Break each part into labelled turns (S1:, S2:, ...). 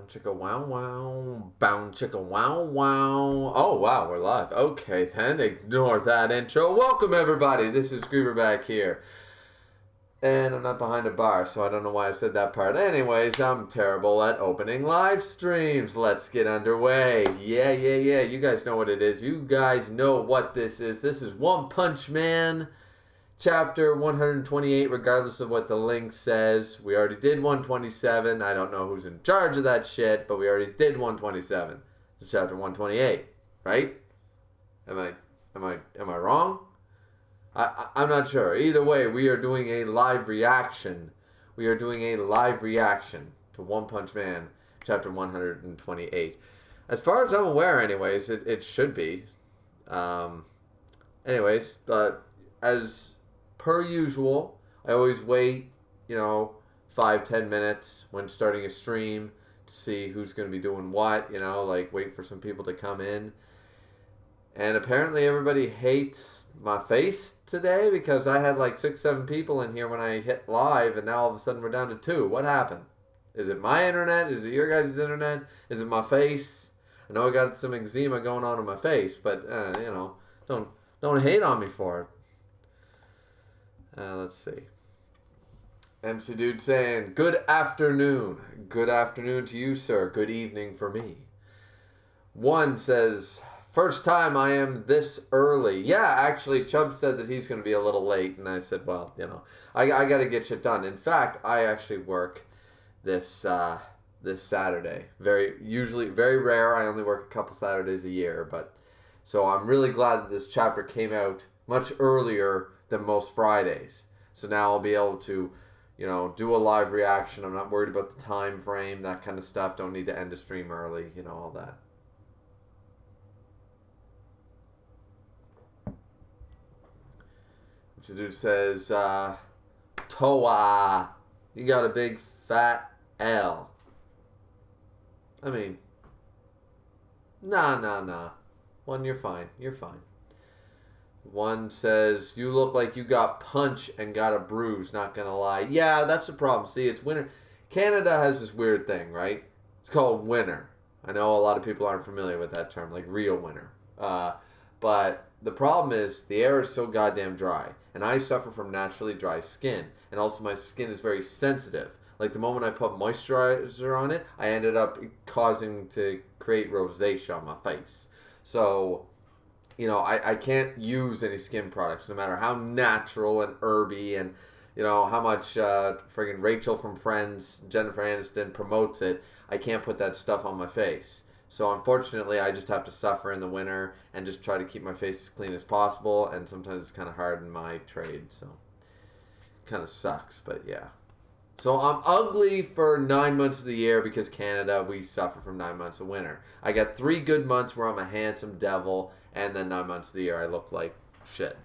S1: chicka wow wow. Bound chicka wow wow. Oh wow, we're live. Okay then, ignore that intro. Welcome everybody. This is Griever back here. And I'm not behind a bar, so I don't know why I said that part. Anyways, I'm terrible at opening live streams. Let's get underway. Yeah. You guys know what it is. You guys know what this is. This is One Punch Man. Chapter 128, regardless of what the link says. We already did 127. I don't know who's in charge of that shit, but we already did 127. It's chapter 128, right? Am I wrong? I'm not sure. Either way, we are doing a live reaction. We are doing a live reaction to One Punch Man, chapter 128. As far as I'm aware, anyways, it should be. Anyways, but as per usual, I always wait, 5-10 minutes when starting a stream to see who's going to be doing what, wait for some people to come in. And apparently everybody hates my face today because I had 6-7 people in here when I hit live, and now all of a sudden we're down to 2. What happened? Is it my internet? Is it your guys' internet? Is it my face? I know I got some eczema going on in my face, but, don't hate on me for it. Let's see. MC Dude saying, good afternoon. Good afternoon to you, sir. Good evening for me. One says, first time I am this early. Yeah, actually, Chubb said that he's going to be a little late. And I said, well, I got to get shit done. In fact, I actually work this Saturday. Very rare. I only work a couple Saturdays a year. So I'm really glad that this chapter came out much earlier than most Fridays. So now I'll be able to, do a live reaction. I'm not worried about the time frame, that kind of stuff. Don't need to end a stream early, all that. The dude says, Toa, you got a big fat L. I mean, nah. One, you're fine. You're fine. One says, you look like you got punched and got a bruise, not gonna lie. Yeah, that's the problem. See, it's winter. Canada has this weird thing, right? It's called winter. I know a lot of people aren't familiar with that term, like real winter. But the problem is the air is so goddamn dry. And I suffer from naturally dry skin. And also my skin is very sensitive. Like the moment I put moisturizer on it, I ended up causing to create rosacea on my face. So, I can't use any skin products, no matter how natural and herby and, how much friggin' Rachel from Friends, Jennifer Aniston, promotes it. I can't put that stuff on my face. So, unfortunately, I just have to suffer in the winter and just try to keep my face as clean as possible. And sometimes it's kind of hard in my trade, so kind of sucks, but yeah. So I'm ugly for 9 months of the year because Canada, we suffer from 9 months of winter. I got 3 good months where I'm a handsome devil, and then 9 months of the year I look like shit.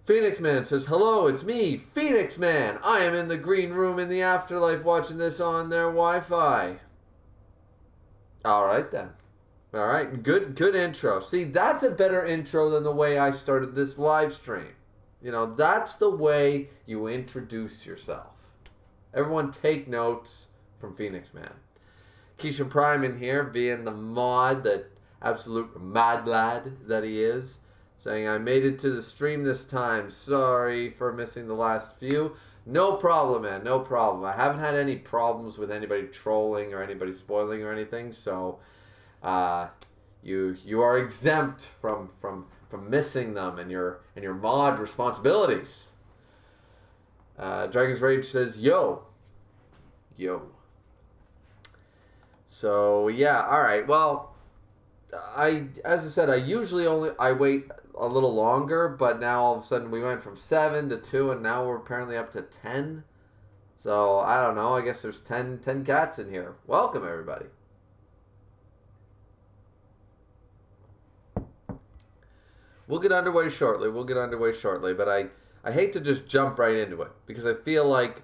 S1: Phoenix Man says, hello, it's me, Phoenix Man. I am in the green room in the afterlife watching this on their Wi-Fi. Alright then. Alright, good intro. See, that's a better intro than the way I started this live stream. That's the way you introduce yourself. Everyone take notes from Phoenix Man. Keishan Prime in here, being the mod, that absolute mad lad that he is, saying, I made it to the stream this time. Sorry for missing the last few. No problem, man. No problem. I haven't had any problems with anybody trolling or anybody spoiling or anything, so you are exempt from missing them and your mod responsibilities. Dragon's Rage says, yo. So yeah, all right. Well, as I said, I usually I wait a little longer, but now all of a sudden we went from 7 to 2, and now we're apparently up to 10. So I don't know. I guess there's 10 cats in here. Welcome everybody. We'll get underway shortly, but I hate to just jump right into it because I feel like,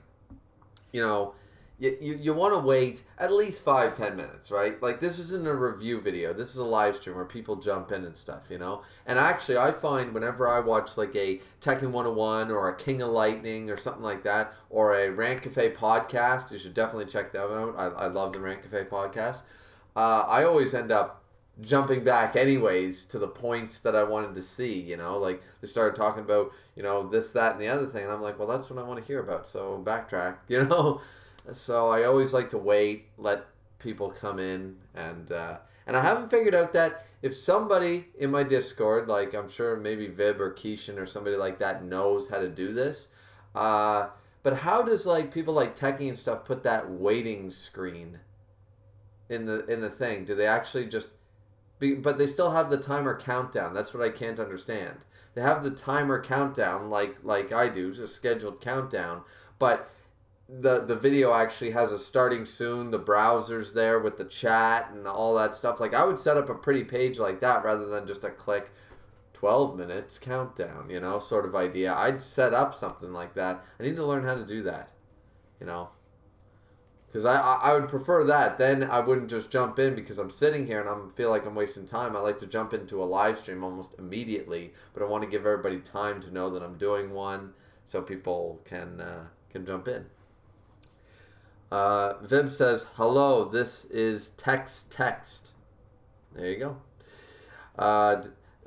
S1: you want to wait at least 5-10 minutes, right? Like, this isn't a review video. This is a live stream where people jump in and stuff, you know? And actually, I find whenever I watch, like, a Tekken 101 or a King of Lightning or something like that, or a Rant Cafe podcast, you should definitely check that out. I love the Rant Cafe podcast. I always end up jumping back anyways to the points that I wanted to see, you know? Like, they started talking about, you know, this, that, and the other thing, and I'm like, well, that's what I want to hear about, so backtrack, you know? So I always like to wait, let people come in, and I haven't figured out that if somebody in my Discord, like I'm sure maybe Vib or Keishan or somebody like that knows how to do this, but how does like people like Techie and stuff put that waiting screen in the thing? Do they actually just but they still have the timer countdown? That's what I can't understand. They have the timer countdown like I do, a scheduled countdown, but the video actually has a starting soon, the browser's there with the chat and all that stuff. Like, I would set up a pretty page like that rather than just a click 12 minutes countdown, you know, sort of idea. I'd set up something like that. I need to learn how to do that, you know, because I would prefer that. Then I wouldn't just jump in because I'm sitting here and I feel like I'm wasting time. I like to jump into a live stream almost immediately, but I want to give everybody time to know that I'm doing one so people can jump in. Vib says, hello, this is text. There you go.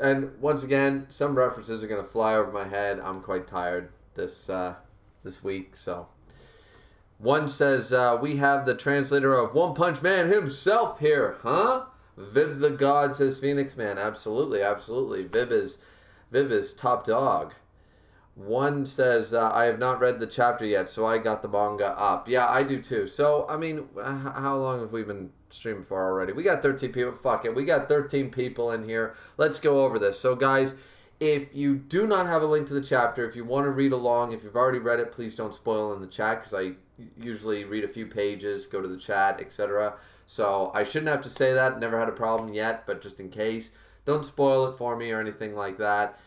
S1: And once again, some references are going to fly over my head. I'm quite tired this week. So one says, we have the translator of One Punch Man himself here, huh? Vib the God, says Phoenix Man. Absolutely. Vib is top dog. One says, I have not read the chapter yet, so I got the manga up. Yeah, I do too. So, I mean, how long have we been streaming for already? We got 13 people. Fuck it. We got 13 people in here. Let's go over this. So, guys, if you do not have a link to the chapter, if you want to read along, if you've already read it, please don't spoil in the chat, because I usually read a few pages, go to the chat, etc. So, I shouldn't have to say that. Never had a problem yet, but just in case, don't spoil it for me or anything like that.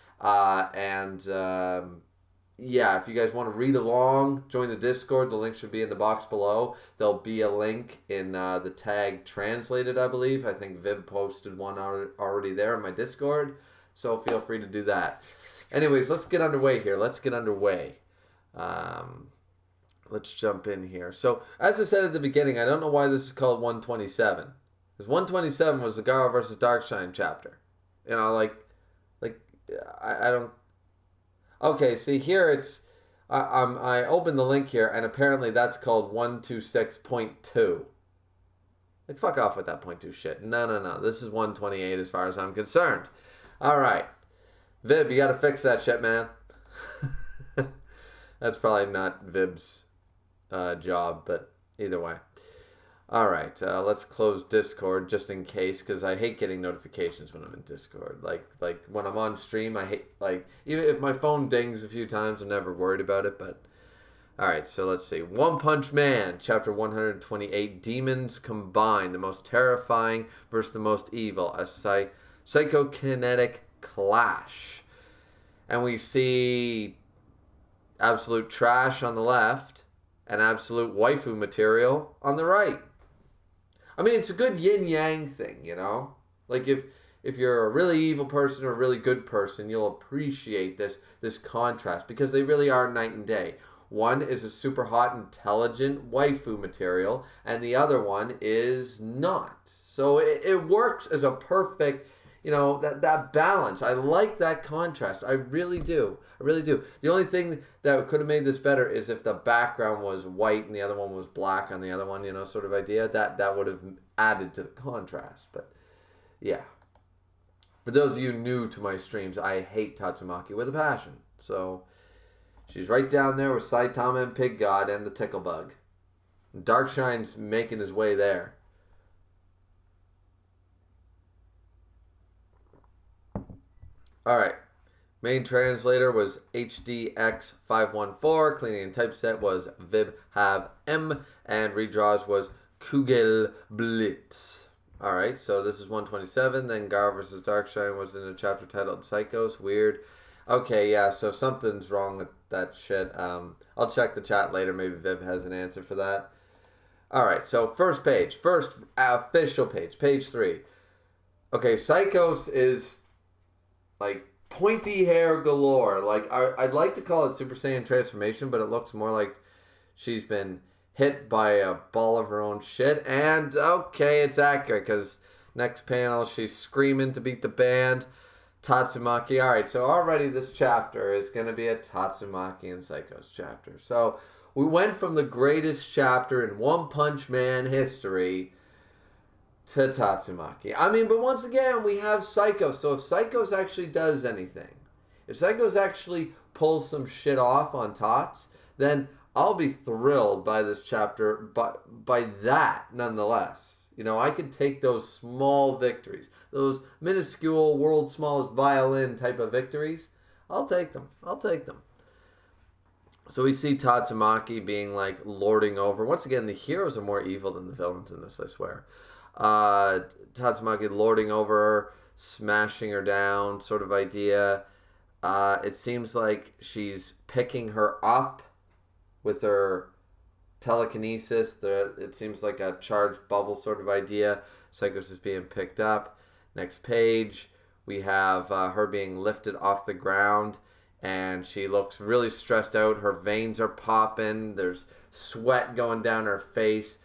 S1: Yeah, if you guys want to read along, join the Discord. The link should be in the box below. There'll be a link in the tag translated, I believe. I think Vib posted one already there in my Discord, so feel free to do that. Anyways, let's get underway here. Let's jump in here. So, as I said at the beginning, I don't know why this is called 127. Because 127 was the Gaara versus Darkshine chapter. You know, I don't... Okay, see here it's... I opened the link here, and apparently that's called 126.2. Like, fuck off with that .2 shit. No. This is 128 as far as I'm concerned. Alright. Vib, you gotta fix that shit, man. That's probably not Vib's job, but either way. Alright, let's close Discord just in case, because I hate getting notifications when I'm in Discord. Like when I'm on stream, I hate, like, even if my phone dings a few times, I'm never worried about it, but... Alright, so let's see. One Punch Man, chapter 128, Demons Combined, the most terrifying versus the most evil, a psychokinetic clash. And we see absolute trash on the left and absolute waifu material on the right. I mean, it's a good yin-yang thing, you know? Like, if you're a really evil person or a really good person, you'll appreciate this contrast, because they really are night and day. One is a super hot, intelligent waifu material, and the other one is not. So it works as a perfect, you know, that balance. I like that contrast. I really do. The only thing that could have made this better is if the background was white and the other one was black on the other one, you know, sort of idea. That would have added to the contrast. But, yeah. For those of you new to my streams, I hate Tatsumaki with a passion. So, she's right down there with Saitama and Pig God and the Tickle Bug. Darkshine's making his way there. Alright. Main translator was HDX514. Cleaning and typeset was VibHav M. And redraws was Kugel Blitz. Alright, so this is 127. Then Gaara vs. Darkshine was in a chapter titled Psychos. Weird. Okay, yeah, so something's wrong with that shit. I'll check the chat later. Maybe Vib has an answer for that. All right, so first page, first official page, page 3. Okay, Psychos is like pointy hair galore. Like I'd like to call it Super Saiyan transformation, but it looks more like she's been hit by a ball of her own shit. And okay, it's accurate because next panel she's screaming to beat the band. Tatsumaki. All right, so already this chapter is going to be a Tatsumaki and Psychos chapter. So we went from the greatest chapter in One Punch Man history to Tatsumaki. I mean, but once again, we have Psychos. So if Psychos actually does anything, if Psychos actually pulls some shit off on Tots, then I'll be thrilled by this chapter, by that nonetheless. You know, I could take those small victories, those minuscule, world's smallest violin type of victories. I'll take them. So we see Tatsumaki being like lording over. Once again, the heroes are more evil than the villains in this, I swear. Tatsumaki lording over her, smashing her down sort of idea. It seems like she's picking her up with her telekinesis. It seems like a charged bubble sort of idea. Psychos is being picked up. Next page, we have her being lifted off the ground, and she looks really stressed out. Her veins are popping. There's sweat going down her face.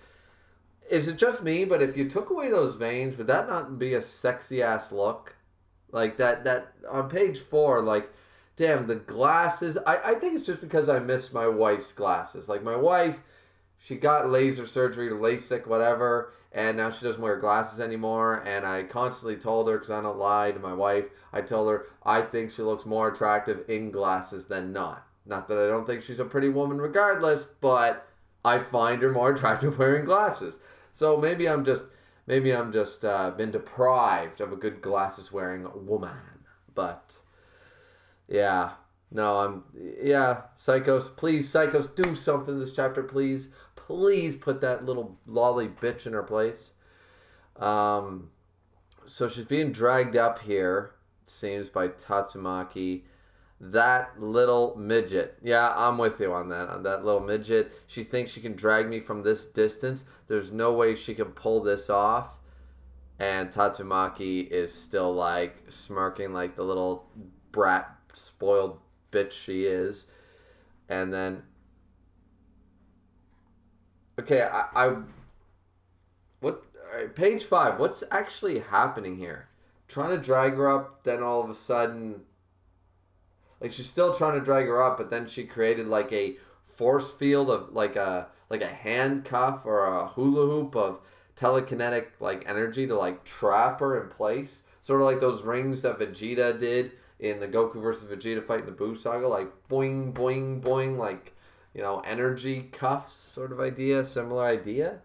S1: Is it just me, but if you took away those veins, would that not be a sexy-ass look? Like, that on page 4, like, damn, the glasses. I think it's just because I miss my wife's glasses. Like, my wife, she got laser surgery, LASIK, whatever, and now she doesn't wear glasses anymore, and I constantly told her, because I don't lie to my wife, I told her I think she looks more attractive in glasses than not. Not that I don't think she's a pretty woman regardless, but I find her more attractive wearing glasses. So maybe I'm just been deprived of a good glasses wearing woman. But yeah, no, Psychos, please, Psychos, do something this chapter, please. Please put that little lolly bitch in her place. So she's being dragged up here, it seems, by Tatsumaki. That little midget. Yeah, I'm with you on that. On that little midget. She thinks she can drag me from this distance. There's no way she can pull this off. And Tatsumaki is still like smirking like the little brat, spoiled bitch she is. And then, okay, all right, page 5. What's actually happening here? Trying to drag her up, then all of a sudden, like, she's still trying to drag her up, but then she created like a force field of like a handcuff or a hula hoop of telekinetic like energy to like trap her in place, sort of like those rings that Vegeta did in the Goku versus Vegeta fight in the Buu saga, like boing boing boing, like, you know, energy cuffs sort of idea, similar idea.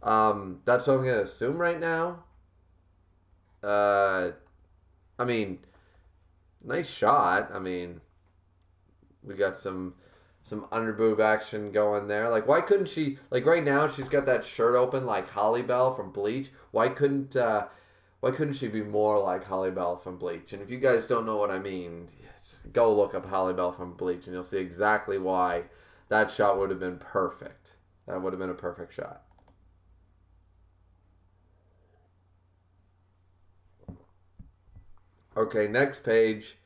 S1: That's what I'm gonna assume right now. I mean, nice shot. I mean, we got some underboob action going there. Like, why couldn't she, like, right now she's got that shirt open like Holly Bell from Bleach. Why couldn't she be more like Holly Bell from Bleach? And if you guys don't know what I mean, go look up Holly Bell from Bleach and you'll see exactly why that shot would have been perfect. That would have been a perfect shot. Okay, next page.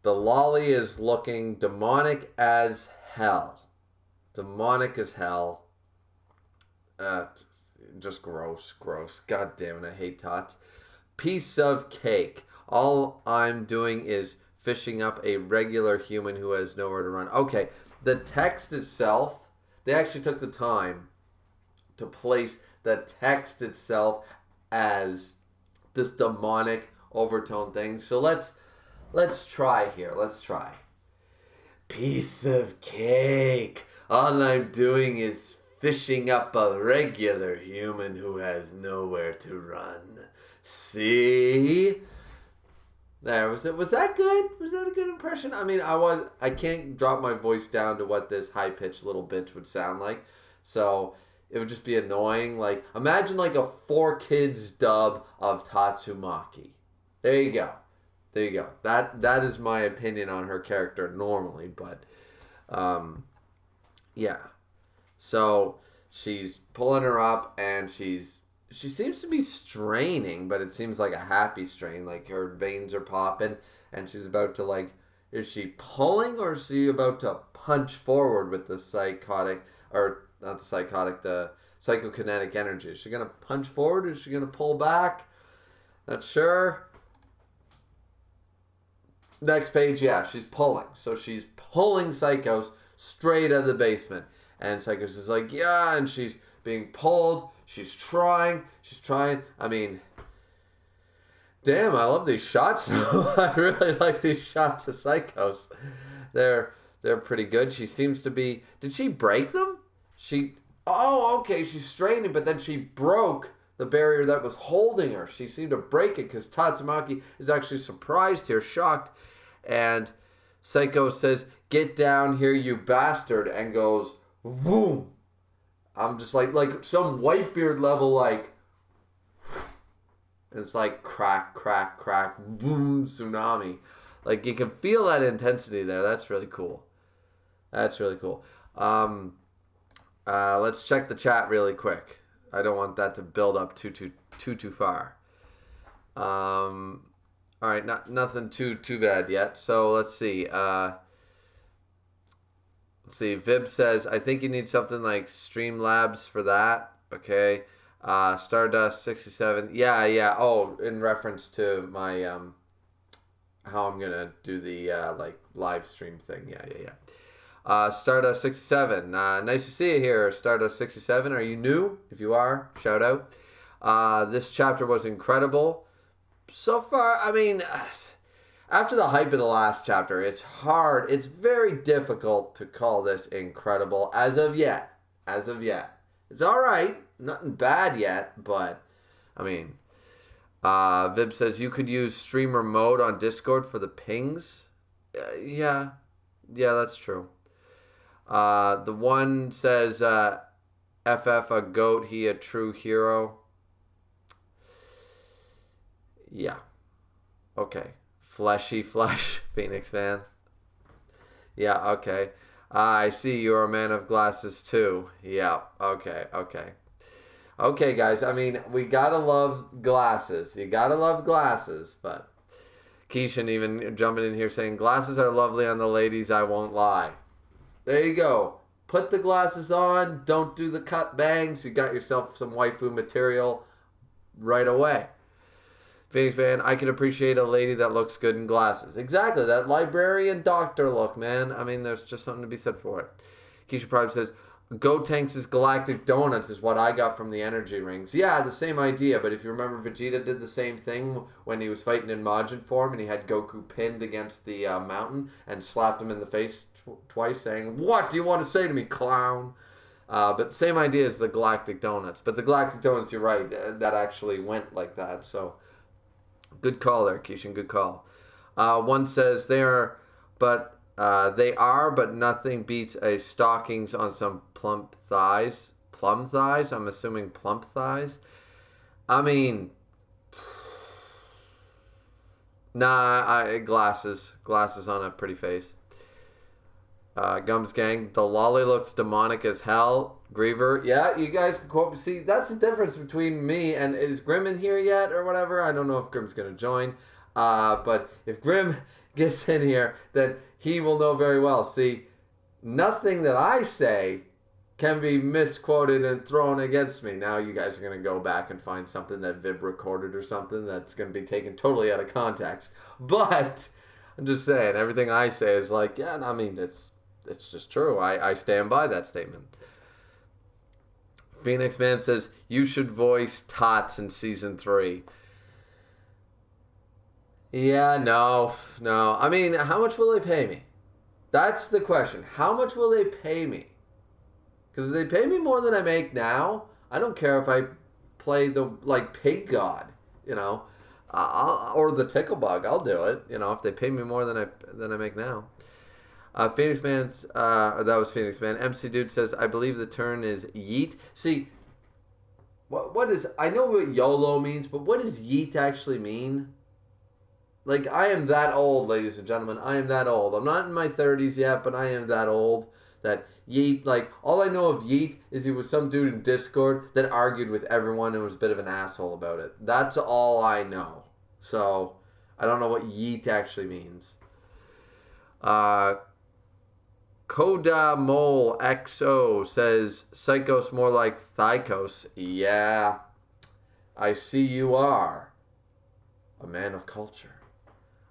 S1: The lolly is looking demonic as hell. Demonic as hell. Just gross. God damn it, I hate Tots. Piece of cake. All I'm doing is fishing up a regular human who has nowhere to run. Okay, the text itself, they actually took the time to place the text itself as this demonic overtone thing. So let's try here. Let's try. Piece of cake. All I'm doing is fishing up a regular human who has nowhere to run. See? There, was that good? Was that a good impression? I mean, I can't drop my voice down to what this high-pitched little bitch would sound like. So it would just be annoying. Like, imagine like a 4Kids dub of Tatsumaki. There you go. That is my opinion on her character normally, but yeah. So she's pulling her up, and she seems to be straining, but it seems like a happy strain. Like her veins are popping, and she's about to like. Is she pulling, or is she about to punch forward with the psychotic, or not the psychotic, the psychokinetic energy? Is she gonna punch forward, or is she gonna pull back? Not sure. Next page, yeah, she's pulling. So she's pulling Psychos straight out of the basement. And Psychos is like, yeah, and she's being pulled. She's trying. I mean, damn, I love these shots. I really like these shots of Psychos. They're pretty good. She seems to be... Did she break them? Oh, okay, she's straining, but then she broke the barrier that was holding her. She seemed to break it because Tatsumaki is actually surprised here, shocked. And Psycho says, get down here, you bastard, and goes, boom. I'm just like some Whitebeard level, like, it's like crack, crack, crack, boom, tsunami. Like, you can feel that intensity there. That's really cool. Let's check the chat really quick. I don't want that to build up too far. All right, nothing too bad yet. So let's see. Vib says, I think you need something like Streamlabs for that. Okay. Stardust 67. Yeah. Oh, in reference to my how I'm gonna do the like live stream thing. Yeah. Stardust 67. Nice to see you here, Stardust 67. Are you new? If you are, shout out. This chapter was incredible. So far, I mean, after the hype of the last chapter, it's hard. It's very difficult to call this incredible as of yet. It's all right. Nothing bad yet, but, I mean, Vib says you could use streamer mode on Discord for the pings. Yeah, that's true. The one says, FF a goat, he a true hero. Yeah. Okay. Fleshy flesh, Phoenix fan. Yeah, okay. I see you're a man of glasses too. Yeah, okay. Okay, guys, I mean, we gotta love glasses. You gotta love glasses, but Keishan even jumping in here saying, glasses are lovely on the ladies, I won't lie. There you go. Put the glasses on. Don't do the cut bangs. You got yourself some waifu material right away. Phoenix man, I can appreciate a lady that looks good in glasses. Exactly, that librarian doctor look, man. I mean, there's just something to be said for it. Keisha Prime says, Gotenks' Galactic Donuts is what I got from the energy rings. Yeah, the same idea, but if you remember, Vegeta did the same thing when he was fighting in Majin form and he had Goku pinned against the mountain and slapped him in the face twice saying, what do you want to say to me, clown? But same idea as the Galactic Donuts. But the Galactic Donuts, you're right, that actually went like that, so... Good call there, Keishan. Good call. One says they are, but nothing beats a stockings on some plump thighs. Plum thighs? I'm assuming plump thighs. I mean, glasses on a pretty face. Gums Gang, the lolly looks demonic as hell. Griever, yeah, you guys can quote. See, that's the difference between me and is Grim in here yet or whatever? I don't know if Grim's gonna join. But if Grim gets in here, then he will know very well. See, nothing that I say can be misquoted and thrown against me. Now you guys are gonna go back and find something that Vib recorded or something that's gonna be taken totally out of context. But I'm just saying, everything I say is like, yeah, I mean, it's just true. I stand by that statement. Phoenix Man says, you should voice Tots in Season 3. Yeah, no. I mean, how much will they pay me? That's the question. How much will they pay me? Because if they pay me more than I make now, I don't care if I play the, Pig God, or the Ticklebug. I'll do it, if they pay me more than I make now. Phoenix Man's, that was Phoenix Man. MC Dude says, I believe the turn is yeet. See, what is, I know what YOLO means, but what does yeet actually mean? I am that old, ladies and gentlemen. I am that old. I'm not in my 30s yet, but I am that old that Yeet, like, all I know of Yeet is he was some dude in Discord that argued with everyone and was a bit of an asshole about it. That's all I know. So, I don't know what Yeet actually means. Koda Mole XO says, Psychos more like Thykos. Yeah, I see you are a man of culture,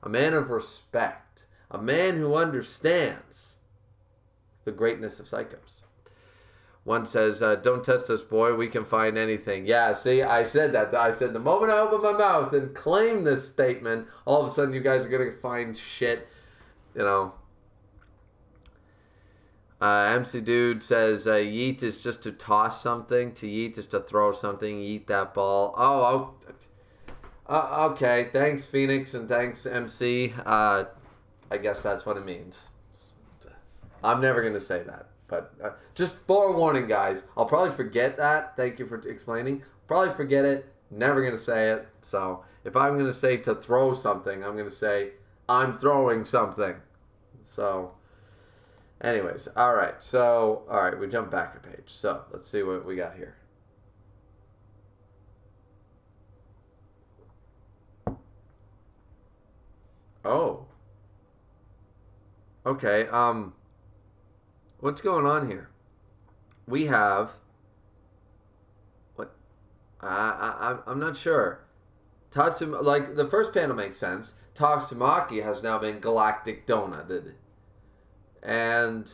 S1: a man of respect, a man who understands the greatness of Psychos. One says, don't test us, boy. We can find anything. Yeah, see, I said that. I said the moment I open my mouth and claim this statement, all of a sudden you guys are going to find shit, you know. MC Dude says, yeet is just to toss something. To yeet is to throw something. Yeet that ball. Okay. Thanks, Phoenix, and thanks, MC. I guess that's what it means. I'm never going to say that. But just forewarning, guys. I'll probably forget that. Thank you for explaining. Probably forget it. Never going to say it. So if I'm going to say to throw something, I'm going to say I'm throwing something. So anyways, all right. So, all right, we jump back a page. So let's see what we got here. Oh. Okay, what's going on here? We have what? I'm not sure. Like the first panel makes sense. Tatsumaki has now been galactic donuted, and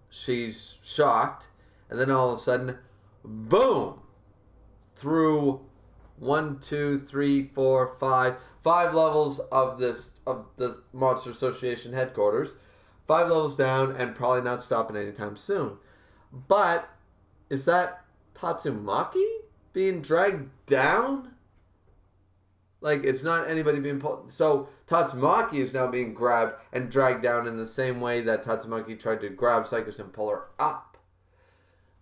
S1: she's shocked. And then all of a sudden, boom! Through 1, 2, 3, 4, 5 levels of the Monster Association headquarters. 5 levels down and probably not stopping anytime soon. But is that Tatsumaki being dragged down? Like, it's not anybody being pulled. So Tatsumaki is now being grabbed and dragged down in the same way that Tatsumaki tried to grab Psychos and pull her up.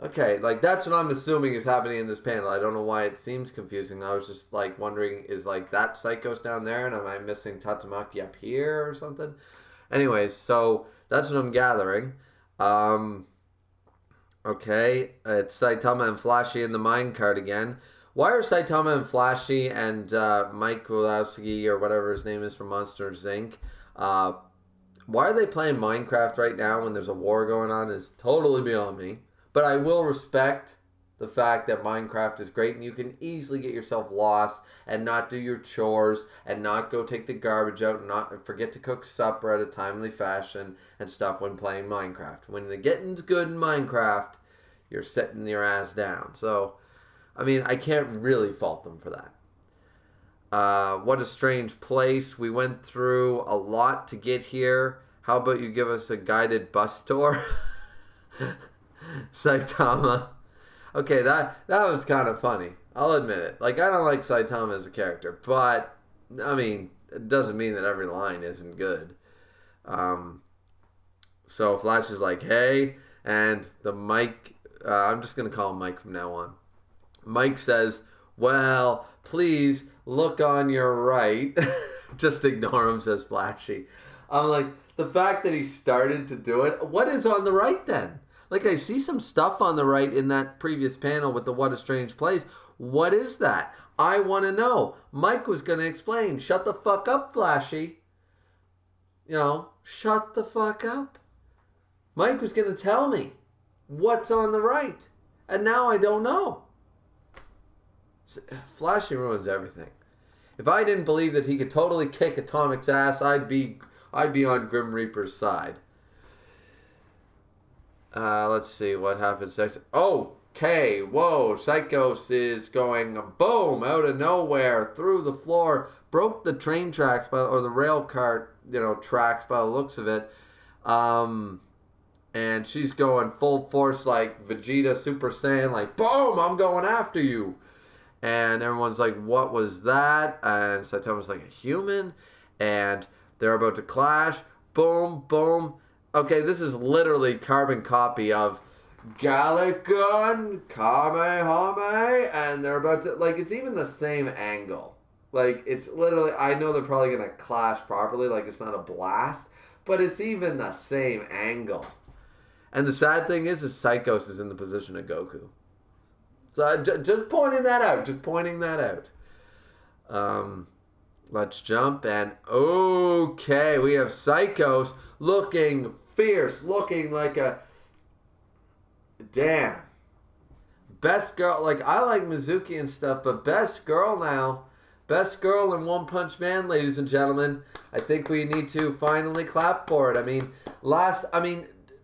S1: Okay, like, that's what I'm assuming is happening in this panel. I don't know why it seems confusing. I was just, like, wondering, is, like, that Psychos down there, and am I missing Tatsumaki up here or something? Anyways, so that's what I'm gathering. Okay, it's Saitama and Flashy in the minecart again. Why are Saitama and Flashy and Mike Wazowski, or whatever his name is from Monsters, Inc., why are they playing Minecraft right now when there's a war going on is totally beyond me. But I will respect the fact that Minecraft is great and you can easily get yourself lost and not do your chores and not go take the garbage out and not forget to cook supper at a timely fashion and stuff when playing Minecraft. When the getting's good in Minecraft, you're sitting your ass down. So, I mean, I can't really fault them for that. What a strange place. We went through a lot to get here. How about you give us a guided bus tour? Saitama. Okay, that was kind of funny. I'll admit it. Like, I don't like Saitama as a character, but, I mean, it doesn't mean that every line isn't good. So Flash is like, hey, and the Mike, I'm just going to call him Mike from now on. Mike says, well, please look on your right. Just ignore him, says Flashy. I'm like, the fact that he started to do it, what is on the right then? Like, I see some stuff on the right in that previous panel with the What a Strange Place. What is that? I want to know. Mike was going to explain. Shut the fuck up, Flashy. You know, shut the fuck up. Mike was going to tell me what's on the right. And now I don't know. Flashy ruins everything. If I didn't believe that he could totally kick Atomic's ass, I'd be on Grim Reaper's side. Let's see what happens next. Okay, whoa, Psychos is going boom out of nowhere through the floor, broke the train tracks or the rail cart, tracks by the looks of it. And she's going full force like Vegeta Super Saiyan, like boom, I'm going after you. And everyone's like, what was that? And Saitama's like, a human? And they're about to clash. Boom, boom. Okay, this is literally carbon copy of Galacon, Kamehame, and they're about to, like, it's even the same angle. Like, it's literally, I know they're probably going to clash properly, like, it's not a blast, but it's even the same angle. And the sad thing is Psychos is in the position of Goku. So just pointing that out. Just pointing that out. Let's jump and okay, we have Psychos looking fierce, looking like a damn best girl. Like I like Mizuki and stuff, but best girl now, best girl in One Punch Man, ladies and gentlemen. I think we need to finally clap for it. I mean,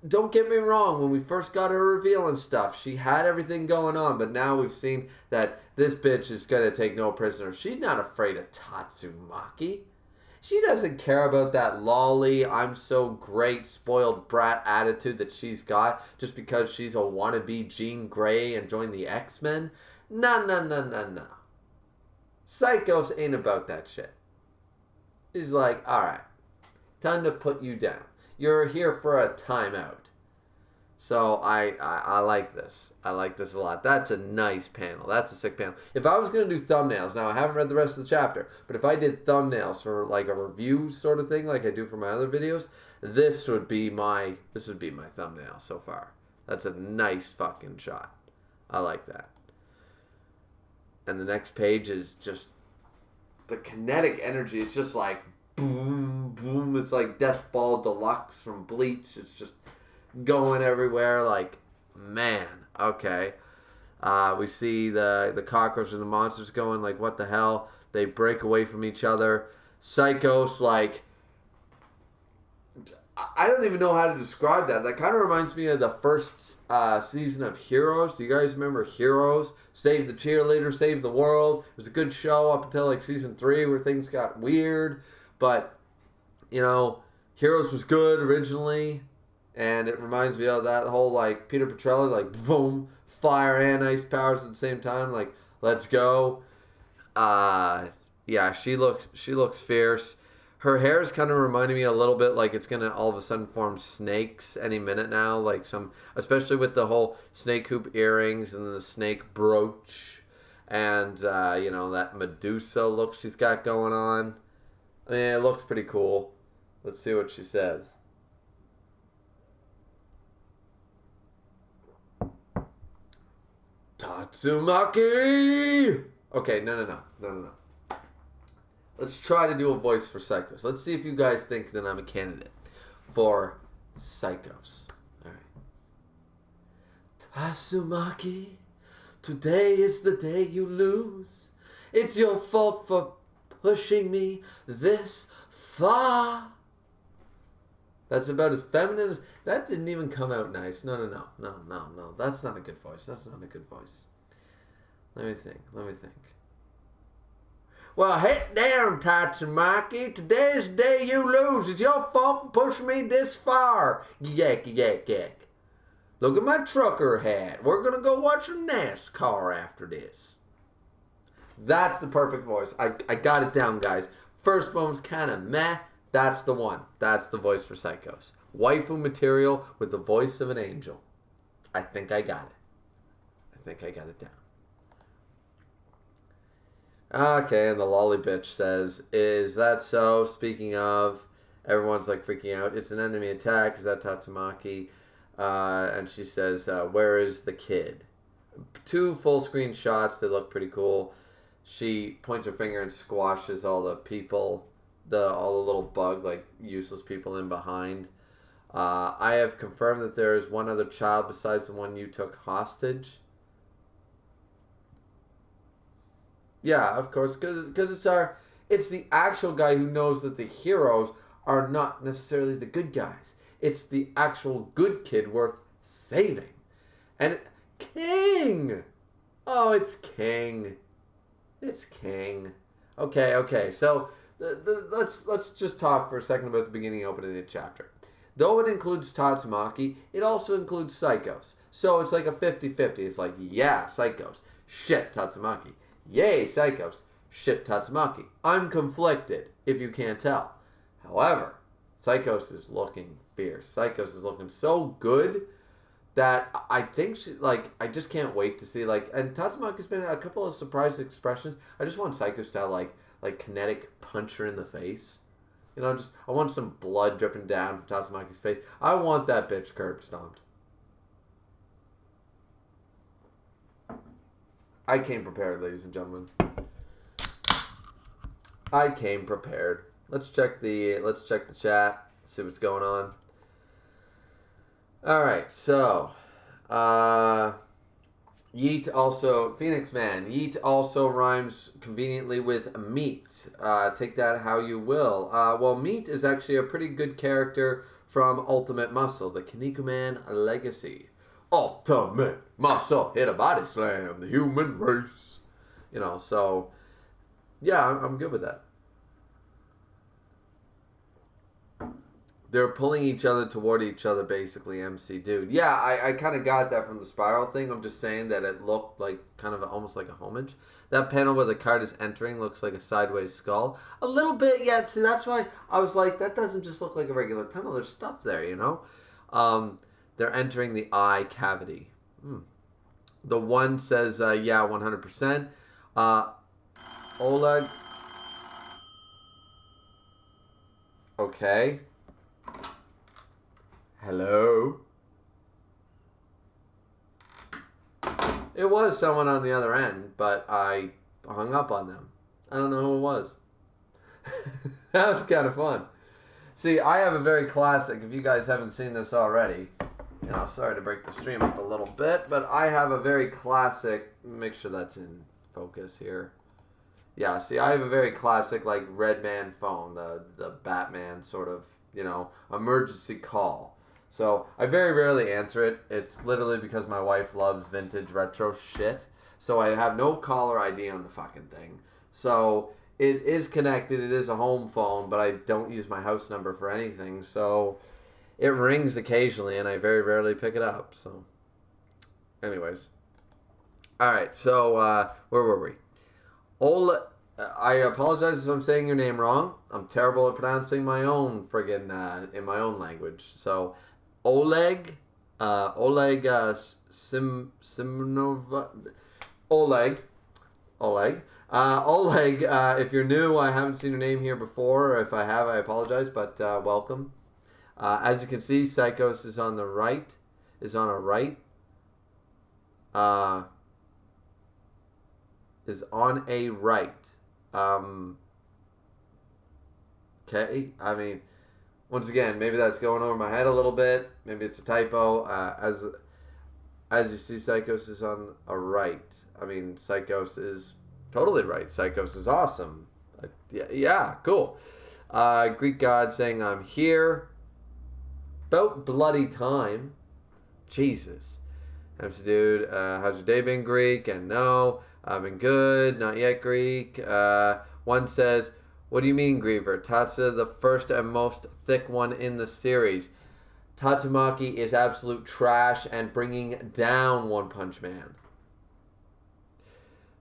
S1: don't get me wrong, when we first got her reveal and stuff, she had everything going on, but now we've seen that this bitch is going to take no prisoners. She's not afraid of Tatsumaki. She doesn't care about that lolly, I'm so great, spoiled brat attitude that she's got just because she's a wannabe Jean Grey and joined the X-Men. No. Psychos ain't about that shit. He's like, alright, time to put you down. You're here for a timeout. So I like this. I like this a lot. That's a nice panel. That's a sick panel. If I was going to do thumbnails, now I haven't read the rest of the chapter, but if I did thumbnails for like a review sort of thing like I do for my other videos, this would be my thumbnail so far. That's a nice fucking shot. I like that. And the next page is just the kinetic energy. It's just like boom, boom. It's like Death Ball Deluxe from Bleach. It's just going everywhere. Like, man, okay. We see the cockroach and the monsters going like, what the hell? They break away from each other. Psychos, like, I don't even know how to describe that. That kind of reminds me of the first season of Heroes. Do you guys remember Heroes? Save the cheerleader, save the world. It was a good show up until like season 3 where things got weird. But, you know, Heroes was good originally. And it reminds me of that whole, like, Peter Petrelli, like, boom, fire and ice powers at the same time. Like, let's go. Yeah, she looks fierce. Her hair is kind of reminding me a little bit like it's going to all of a sudden form snakes any minute now. Like especially with the whole snake hoop earrings and the snake brooch. And, you know, that Medusa look she's got going on. I mean, it looks pretty cool. Let's see what she says. Tatsumaki! Okay, no. Let's try to do a voice for Psychos. Let's see if you guys think that I'm a candidate for Psychos. Alright. Tatsumaki, today is the day you lose. It's your fault for pushing me this far. That's about as feminine as... That didn't even come out nice. No. That's not a good voice. Let me think. Well, hit down, Tatsumaki. Today's the day you lose. It's your fault for pushing me this far. Yak. Look at my trucker hat. We're going to go watch some NASCAR after this. That's the perfect voice. I got it down, guys. First one was kind of meh. That's the one. That's the voice for Psychos. Waifu material with the voice of an angel. I think I got it. Down. Okay, and the lolly bitch says, is that so? Speaking of, everyone's like freaking out. It's an enemy attack. Is that Tatsumaki? And she says, where is the kid? 2 full screen shots. They look pretty cool. She points her finger and squashes all the people. All the little bug, like, useless people in behind. I have confirmed that there is one other child besides the one you took hostage. Yeah, of course, because it's the actual guy who knows that the heroes are not necessarily the good guys. It's the actual good kid worth saving. And King! Oh, it's King. Okay, so... Let's just talk for a second about the beginning opening of the chapter. Though it includes Tatsumaki, it also includes Psychos. So it's like a 50-50. It's like, yeah, Psychos. Shit, Tatsumaki. Yay, Psychos. Shit, Tatsumaki. I'm conflicted, if you can't tell. However, Psychos is looking fierce. Psychos is looking so good that I think I just can't wait to see, and Tatsumaki's been a couple of surprise expressions. I just want Psychos to have, kinetic punch her in the face. You know, I want some blood dripping down from Tatsumaki's face. I want that bitch curb stomped. I came prepared, ladies and gentlemen. I came prepared. Let's check the chat. See what's going on. All right, so Yeet also, Phoenix Man, Yeet also rhymes conveniently with meat. Take that how you will. Well, Meat is actually a pretty good character from Ultimate Muscle, the Kinnikuman Legacy. Ultimate Muscle, hit a body slam, the human race. You know, so, yeah, I'm good with that. They're pulling each other toward each other, basically, MC Dude. Yeah, I kind of got that from the spiral thing. I'm just saying that it looked like kind of almost like a homage. That panel where the card is entering looks like a sideways skull. A little bit, yeah. See, that's why I was like, that doesn't just look like a regular panel. There's stuff there, you know? They're entering the eye cavity. The one says, yeah, 100%. Oleg. Okay. Hello? It was someone on the other end, but I hung up on them. I don't know who it was. That was kind of fun. See, I have a very classic, if you guys haven't seen this already, you know, sorry to break the stream up a little bit, but I have a very classic, make sure that's in focus here. Yeah, see, I have a very classic, like, Red Man phone, the Batman sort of, you know, emergency call. So, I very rarely answer it. It's literally because my wife loves vintage retro shit. So, I have no caller ID on the fucking thing. So, it is connected. It is a home phone, but I don't use my house number for anything. So, it rings occasionally, and I very rarely pick it up. So, anyways. Alright, so, where were we? I apologize if I'm saying your name wrong. I'm terrible at pronouncing my own friggin' in my own language. So, Oleg Simnova, Oleg, if you're new, I haven't seen your name here before. If I have, I apologize, but welcome. As you can see, Psychos is on the right, is on a right. Is on a right. Okay, I mean, once again, maybe that's going over my head a little bit. Maybe it's a typo. As you see, Psychos is on a right. I mean, Psychos is totally right. Psychos is awesome. Yeah, cool. Greek God saying, I'm here. About bloody time. Jesus. MC Dude, how's your day been, Greek? And no, I've been good. Not yet, Greek. One says, what do you mean, Griever? Tatsu, the first and most thick one in the series. Tatsumaki is absolute trash and bringing down One Punch Man.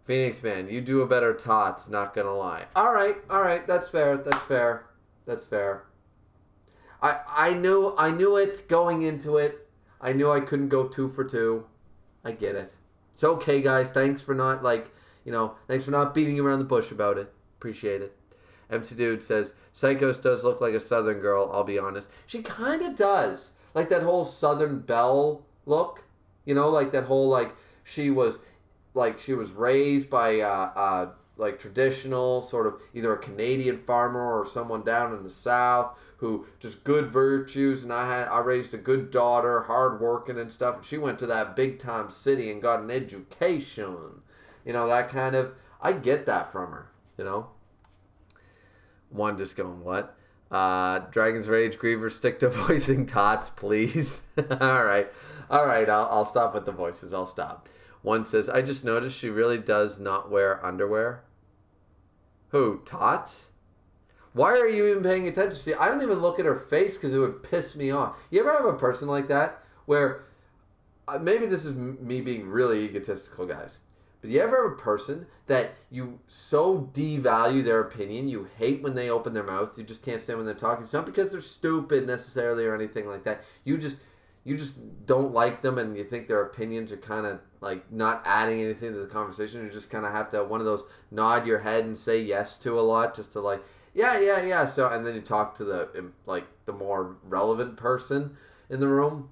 S1: Phoenix Man, you do a better Tots, not gonna lie. Alright, that's fair. I knew it going into it. I knew I couldn't go 2 for 2. I get it. It's okay, guys. Thanks for not, thanks for not beating around the bush about it. Appreciate it. MC Dude says, Psychos does look like a southern girl, I'll be honest. She kind of does. Like that whole Southern Belle look. You know, like that whole, she was raised by, traditional, sort of either a Canadian farmer or someone down in the South who just good virtues. And I raised a good daughter, hardworking and stuff. And she went to that big time city and got an education. You know, that kind of, I get that from her, you know. One just going, what? Dragon's Rage, Griever, stick to voicing Tots, please. All right, I'll stop with the voices. I'll stop. One says, I just noticed she really does not wear underwear. Who, Tots? Why are you even paying attention? See, I don't even look at her face because it would piss me off. You ever have a person like that where, maybe this is me being really egotistical, guys. But you ever have a person that you so devalue their opinion, you hate when they open their mouth, you just can't stand when they're talking. It's not because they're stupid necessarily or anything like that. You just don't like them and you think their opinions are kind of like not adding anything to the conversation. You just kind of have to have one of those nod your head and say yes to a lot just to like, yeah. So, and then you talk to the more relevant person in the room.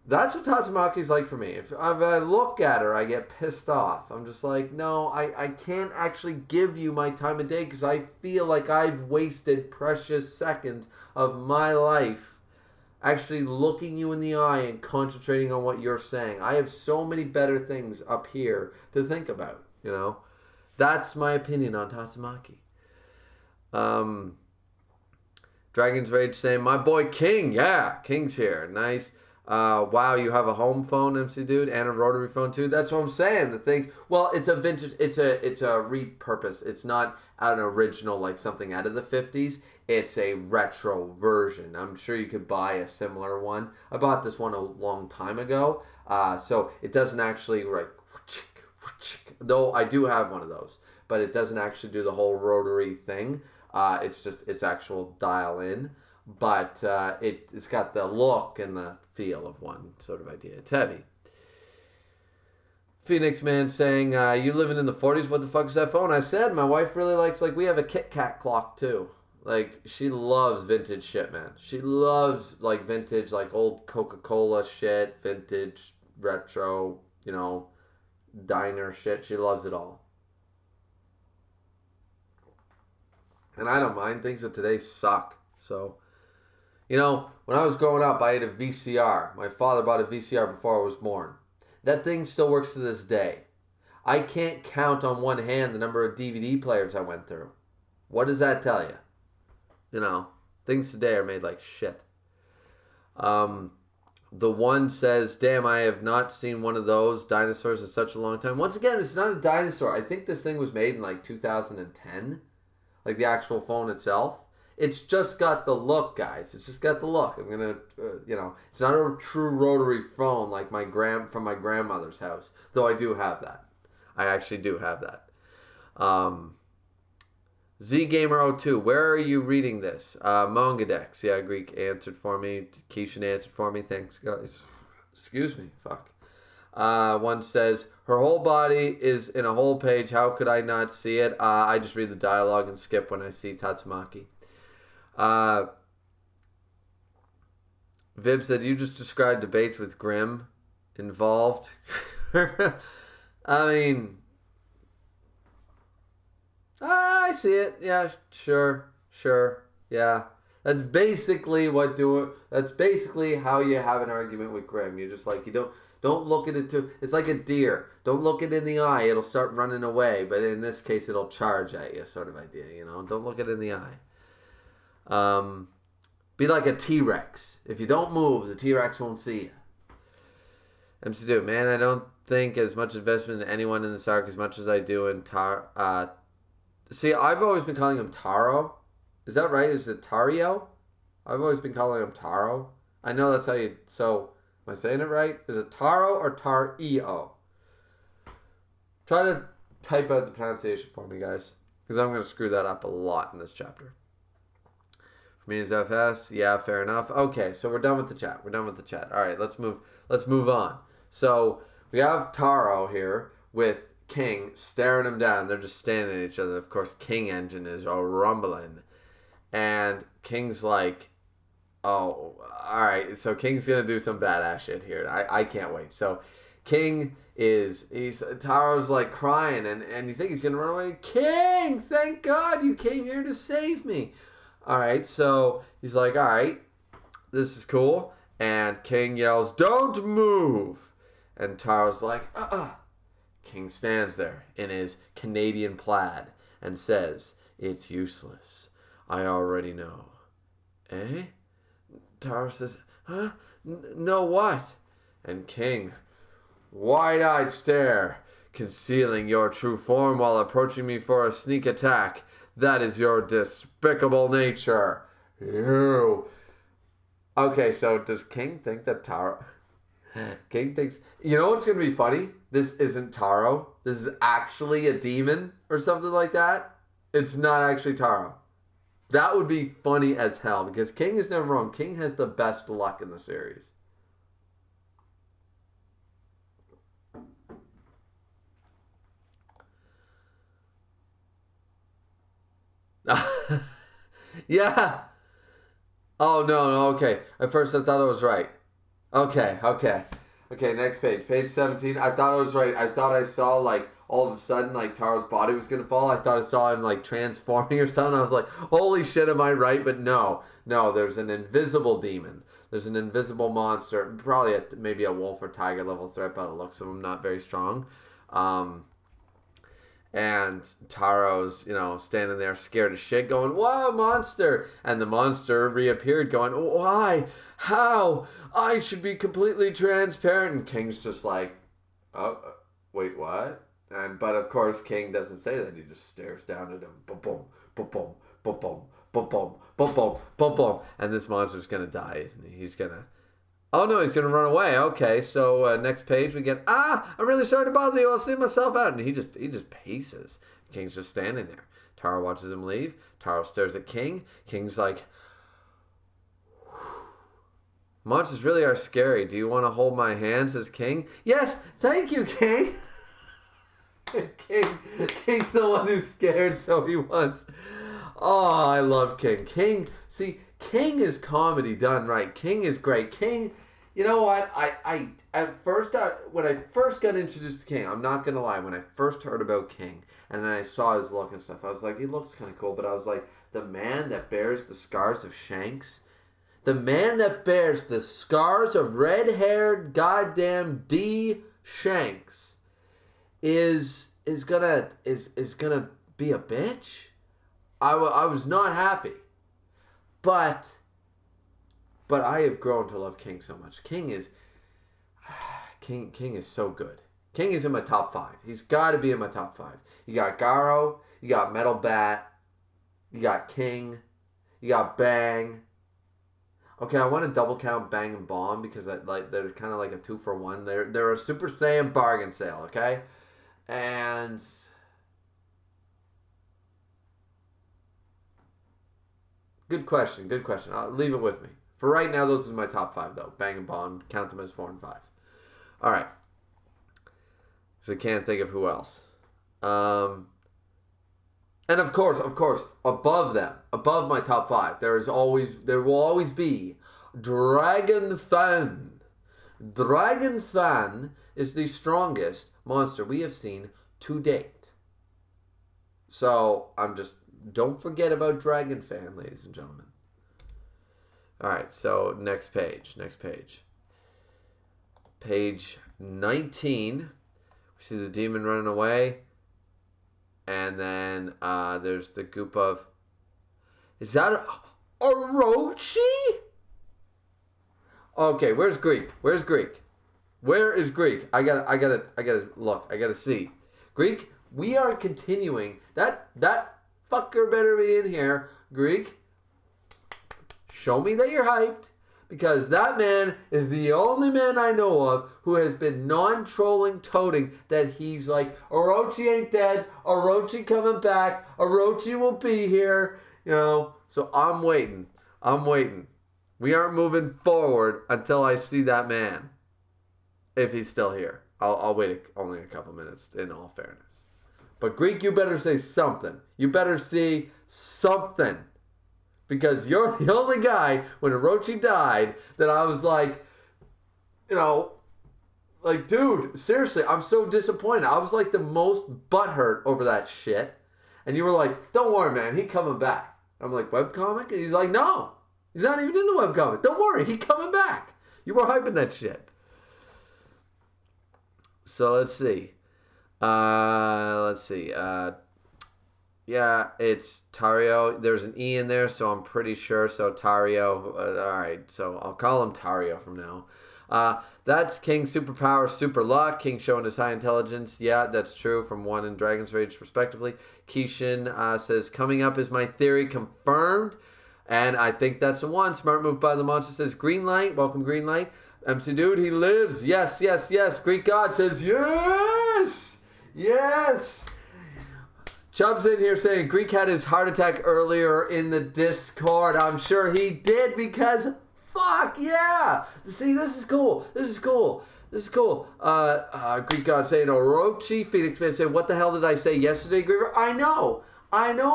S1: That's what Tatsumaki's like for me. If I look at her, I get pissed off. I'm just like, no, I can't actually give you my time of day because I feel like I've wasted precious seconds of my life actually looking you in the eye and concentrating on what you're saying. I have so many better things up here to think about, you know? That's my opinion on Tatsumaki. Dragon's Rage saying, my boy King. Yeah, King's here. Nice. Wow, you have a home phone, MC Dude, and a rotary phone too. That's what I'm saying. The things. Well, it's a vintage. It's a repurpose. It's not an original like something out of the 50s. It's a retro version. I'm sure you could buy a similar one. I bought this one a long time ago. So it doesn't actually like. Though I do have one of those, but it doesn't actually do the whole rotary thing. It's actual dial in, but it's got the look and the feel of one sort of idea. It's heavy. Phoenix Man saying, you living in the 40s, what the fuck is that phone? I said my wife really likes, like, we have a Kit Kat clock too. Like, she loves vintage shit, man. She loves, like, vintage, like, old Coca-Cola shit, vintage, retro, you know, diner shit. She loves it all. And I don't mind. Things of today suck. So, you know, when I was growing up, I had a VCR. My father bought a VCR before I was born. That thing still works to this day. I can't count on one hand the number of DVD players I went through. What does that tell you? You know, things today are made like shit. The one says, damn, I have not seen one of those dinosaurs in such a long time. Once again, it's not a dinosaur. I think this thing was made in like 2010. Like the actual phone itself. It's just got the look, guys. It's just got the look. I'm going to, you know, it's not a true rotary phone like from my grandmother's house. Though I do have that. I actually do have that. ZGamer02, where are you reading this? Mangadex. Yeah, Greek answered for me. Keishan answered for me. Thanks, guys. Excuse me. Fuck. One says, her whole body is in a whole page. How could I not see it? I just read the dialogue and skip when I see Tatsumaki. Vib said, you just described debates with Grimm involved. I mean, I see it. Yeah, sure. Yeah. That's basically that's basically how you have an argument with Grimm. You're just like, don't look at it it's like a deer. Don't look it in the eye. It'll start running away. But in this case, it'll charge at you, sort of idea, you know? Don't look it in the eye. Be like a T-Rex. If you don't move, the T-Rex won't see you. MC Dude, man, I don't think as much investment in anyone in this arc as much as I do in See, I've always been calling him Taro. Is that right? Is it Tario? I've always been calling him Taro. I know that's how you... So, am I saying it right? Is it Taro or Tar-E-O? Try to type out the pronunciation for me, guys. Because I'm going to screw that up a lot in this chapter. For me, is FS? Yeah, fair enough. Okay, so we're done with the chat. All right, let's move on. So, we have Taro here with King staring him down. They're just standing at each other. Of course, King engine is rumbling. And King's like, oh, all right. So King's going to do some badass shit here. I can't wait. So King Taro's like crying and you think he's going to run away. King, thank God you came here to save me. All right. So he's like, all right, this is cool. And King yells, don't move. And Taro's like, King stands there in his Canadian plaid and says, it's useless. I already know. Eh? Taro says, huh? No what? And King, wide-eyed stare, concealing your true form while approaching me for a sneak attack. That is your despicable nature. You. Okay, so does King think that Taro... King thinks... You know what's going to be funny? This isn't Taro. This is actually a demon or something like that. It's not actually Taro. That would be funny as hell because King is never wrong. King has the best luck in the series. Yeah. Oh, no, okay. At first I thought I was right. Okay. Okay, next page. Page 17. I thought I was right. I thought I saw, like, all of a sudden, like, Taro's body was going to fall. I thought I saw him, like, transforming or something. I was like, holy shit, am I right? But no, there's an invisible demon. There's an invisible monster. Probably maybe a wolf or tiger level threat by the looks of him. Not very strong. And Taro's, standing there scared as shit going, whoa, monster! And the monster reappeared going, why? How? I should be completely transparent. And King's just like, oh, wait, what? But of course, King doesn't say that. He just stares down at him. Boom, boom, boom, boom, boom, boom, boom, boom, boom, boom, boom. And this monster's going to die, isn't he? He's going to... Oh, no, he's going to run away. Okay, so next page we get, I'm really sorry to bother you. I'll see myself out. And he just paces. King's just standing there. Taro watches him leave. Taro stares at King. King's like, monsters really are scary. Do you want to hold my hand, says King. Yes, thank you, King. King's the one who's scared, so he wants. Oh, I love King. King is comedy done right. King is great. King, you know what? When I first got introduced to King, I'm not gonna lie, when I first heard about King and then I saw his look and stuff, I was like, he looks kind of cool, but I was like, the man that bears the scars of Shanks, the man that bears the scars of red-haired goddamn D Shanks is gonna be a bitch. I was not happy. But I have grown to love King so much. King is so good. King is in my top 5. He's got to be in my top 5. You got Garo, you got Metal Bat, you got King, you got Bang. Okay, I want to double count Bang and Bomb because they're kind of like a 2-for-1. They're a Super Saiyan bargain sale. Okay, and. Good question. I'll leave it with me. For right now, those are my top 5, though. Bang and Bomb, count them as 4 and 5. All right. So I can't think of who else. And of course, above them, above my top 5, there will always be Dragon Fan. Dragon Fan is the strongest monster we have seen to date. So don't forget about Dragon Fan, ladies and gentlemen. All right, so next page. Page 19. We see the demon running away. And then there's the goop of... Is that a Orochi? Okay, where's Greek? Where is Greek? I gotta look. I gotta see. Greek, we are continuing. That fucker better be in here. Greek, show me that you're hyped, because that man is the only man I know of who has been non-trolling toting that he's like, Orochi ain't dead, Orochi coming back, Orochi will be here, so I'm waiting. We aren't moving forward until I see that man, if he's still here. I'll wait only a couple minutes, in all fairness. But Greek, you better say something. You better see something. Because you're the only guy, when Orochi died, that I was like, dude, seriously, I'm so disappointed. I was like the most butthurt over that shit. And you were like, don't worry, man, he's coming back. I'm like, webcomic? And he's like, no, he's not even in the webcomic. Don't worry, he's coming back. You were hyping that shit. So let's see. Yeah, it's Tario. There's an E in there, so I'm pretty sure. So Tario. All right, so I'll call him Tario from now. That's King's superpower, super luck. King showing his high intelligence. Yeah, that's true. From 1 and Dragon's Rage, respectively. Keishin says, coming up is my theory confirmed. And I think that's the one. Smart move by the monster says, green light. Welcome, green light. MC Dude, he lives. Yes. Greek God says, yes. Chubb's in here saying Greek had his heart attack earlier in the Discord. I'm sure he did, because fuck yeah. See, this is cool. Greek God saying Orochi. Phoenix Man saying, what the hell did I say yesterday, Griever? I know,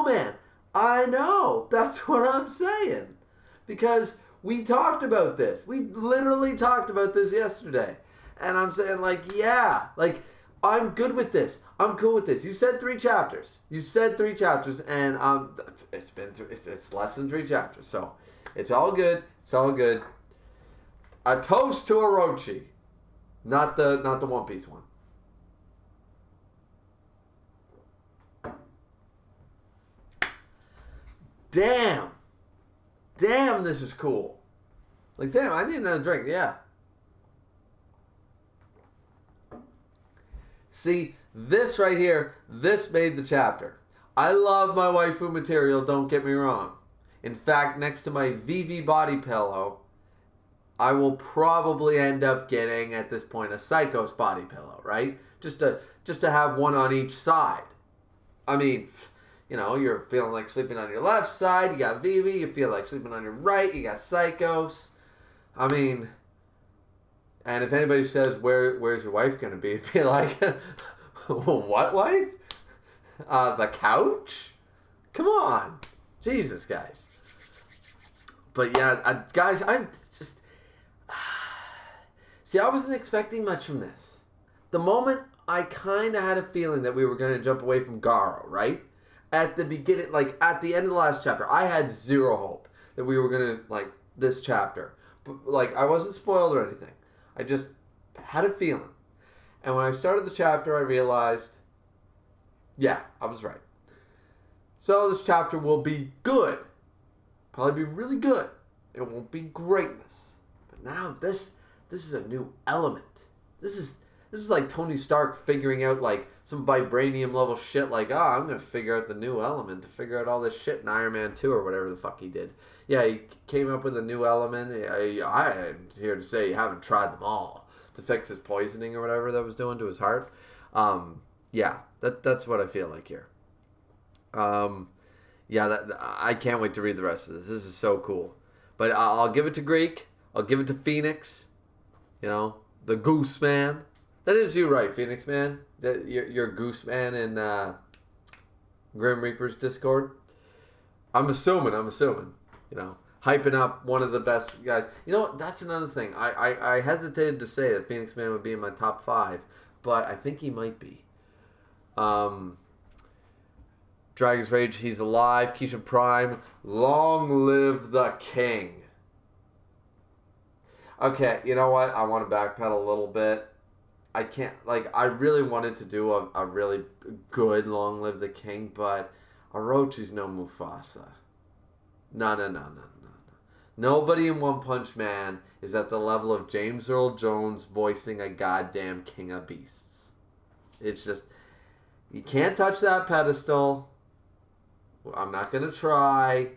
S1: man. I know. That's what I'm saying. Because We talked about this. We literally talked about this yesterday. And I'm saying, like, yeah. Like, I'm good with this. I'm cool with this. You said 3 chapters. And it's less than 3 chapters. So, it's all good. It's all good. A toast to Orochi. Not the One Piece one. Damn, this is cool. Like, damn, I need another drink. Yeah. See, this right here, this made the chapter. I love my waifu material, don't get me wrong. In fact, next to my VV body pillow, I will probably end up getting, at this point, a Psychos body pillow, right? Just to have one on each side. I mean, you know, you're feeling like sleeping on your left side, you got VV. You feel like sleeping on your right, you got Psychos. I mean, and if anybody says, where's your wife going to be? Be like, what wife? The couch? Come on. Jesus, guys. But yeah, guys, I'm just... See, I wasn't expecting much from this. The moment I kind of had a feeling that we were going to jump away from Garo, right? At the beginning, like at the end of the last chapter, I had zero hope that we were going to, like, this chapter. But, like, I wasn't spoiled or anything. I just had a feeling. And when I started the chapter, I realized, yeah, I was right. So this chapter will be good. Probably be really good. It won't be greatness. But now this is a new element. This is like Tony Stark figuring out like some vibranium level shit like, I'm going to figure out the new element to figure out all this shit in Iron Man 2 or whatever the fuck he did. Yeah, he came up with a new element. I'm here to say you haven't tried them all to fix his poisoning or whatever that was doing to his heart. Yeah, that's what I feel like here. Yeah, I can't wait to read the rest of this. This is so cool. But I'll give it to Greek. I'll give it to Phoenix. You know, the Goose Man. That is you, right, Phoenix Man? You're Goose Man in Grim Reaper's Discord. I'm assuming. You know, hyping up one of the best guys. You know what? That's another thing. I hesitated to say that Phoenix Man would be in my top 5, but I think he might be. Dragon's Rage, he's alive. Keisha Prime, long live the king. Okay, you know what? I want to backpedal a little bit. I can't, like, I really wanted to do a really good long live the king, but Orochi's no Mufasa. No. Nobody in One Punch Man is at the level of James Earl Jones voicing a goddamn king of beasts. It's just, you can't touch that pedestal. I'm not going to try.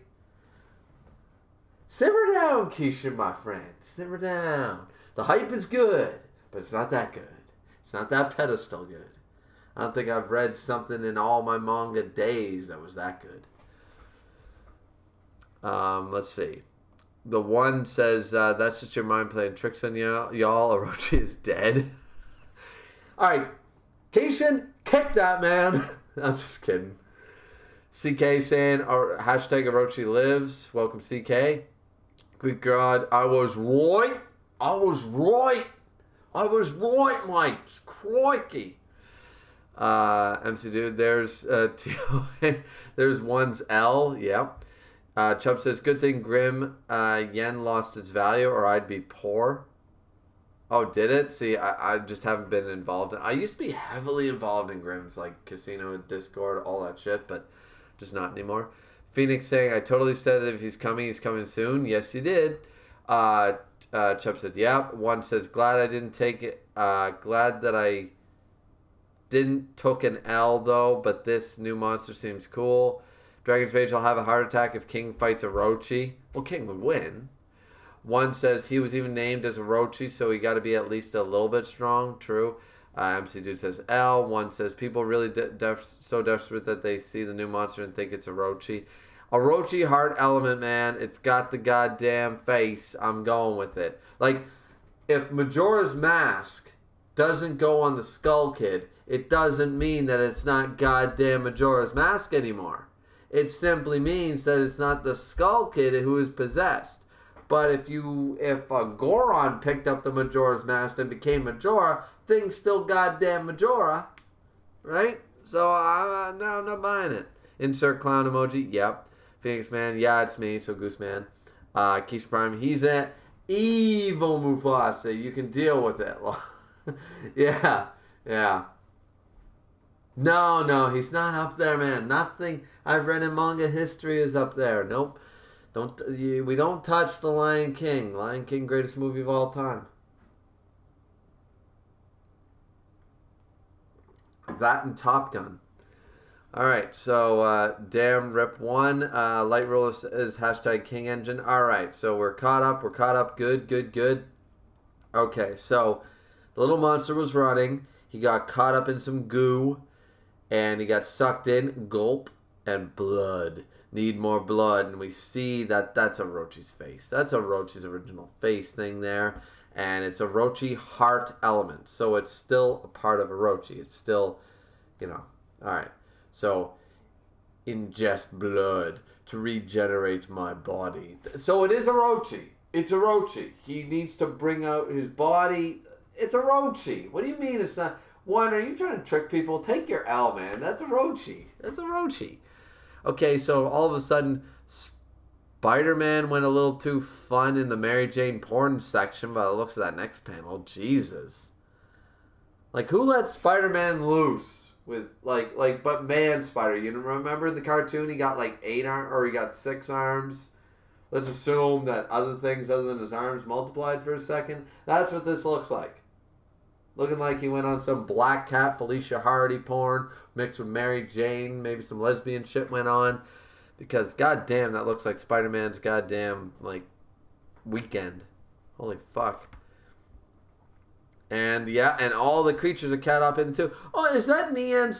S1: Simmer down, Keisha, my friend. Simmer down. The hype is good, but it's not that good. It's not that pedestal good. I don't think I've read something in all my manga days that was that good. Let's see. The one says, that's just your mind playing tricks on y'all. Orochi is dead. Alright. Keishan, kick that, man. I'm just kidding. CK saying, or hashtag Orochi lives. Welcome, CK. Good God. I was right, mates. Crikey. MC Dude, there's there's one's L. Yep. Chubb says, good thing Grim yen lost its value or I'd be poor. Oh, did it? See, I just haven't been involved. I used to be heavily involved in Grim's, like, casino, Discord, all that shit, but just not anymore. Phoenix saying, I totally said that if he's coming soon. Yes, you did. Chubb said, yeah. One says, glad I didn't take it. Glad that I didn't took an L, though, but this new monster seems cool. Dragon's Rage, I'll have a heart attack if King fights Orochi. Well, King would win. One says he was even named as Orochi, so he got to be at least a little bit strong. True. MC Dude says L. One says people really so desperate that they see the new monster and think it's Orochi. Orochi heart element, man. It's got the goddamn face. I'm going with it. Like, if Majora's Mask doesn't go on the Skull Kid, it doesn't mean that it's not goddamn Majora's Mask anymore. It simply means that it's not the Skull Kid who is possessed. But if Goron picked up the Majora's Mask and became Majora, things still goddamn Majora, right? So I'm not buying it. Insert clown emoji. Yep. Phoenix Man. Yeah, it's me. So Goose Man. Keisha Prime. He's an evil Mufasa. You can deal with it. Yeah. No, he's not up there, man. Nothing I've read in manga history is up there. Nope. We don't touch The Lion King. Lion King, greatest movie of all time. That and Top Gun. All right, so damn Rip 1. Light Roll is hashtag King Engine. All right, so we're caught up. Good. Okay, so the little monster was running. He got caught up in some goo, and he got sucked in. Gulp. And blood. Need more blood. And we see that's Orochi's face. That's Orochi's original face thing there. And it's Orochi heart element. So it's still a part of Orochi. It's still, Alright. So, ingest blood to regenerate my body. So it is Orochi. It's Orochi. He needs to bring out his body. It's Orochi. What do you mean it's not? One, are you trying to trick people? Take your L, man. That's Orochi. Okay, so all of a sudden, Spider-Man went a little too fun in the Mary Jane porn section by the looks of that next panel. Jesus. Like, who let Spider-Man loose with, but man Spider? You remember in the cartoon he got 8 arms, or he got 6 arms? Let's assume that other things other than his arms multiplied for a second. That's what this looks like. Looking like he went on some Black Cat, Felicia Hardy porn mixed with Mary Jane. Maybe some lesbian shit went on. Because, goddamn, that looks like Spider-Man's goddamn, weekend. Holy fuck. And, yeah, and all the creatures are cat up into. Oh, is that Nian's,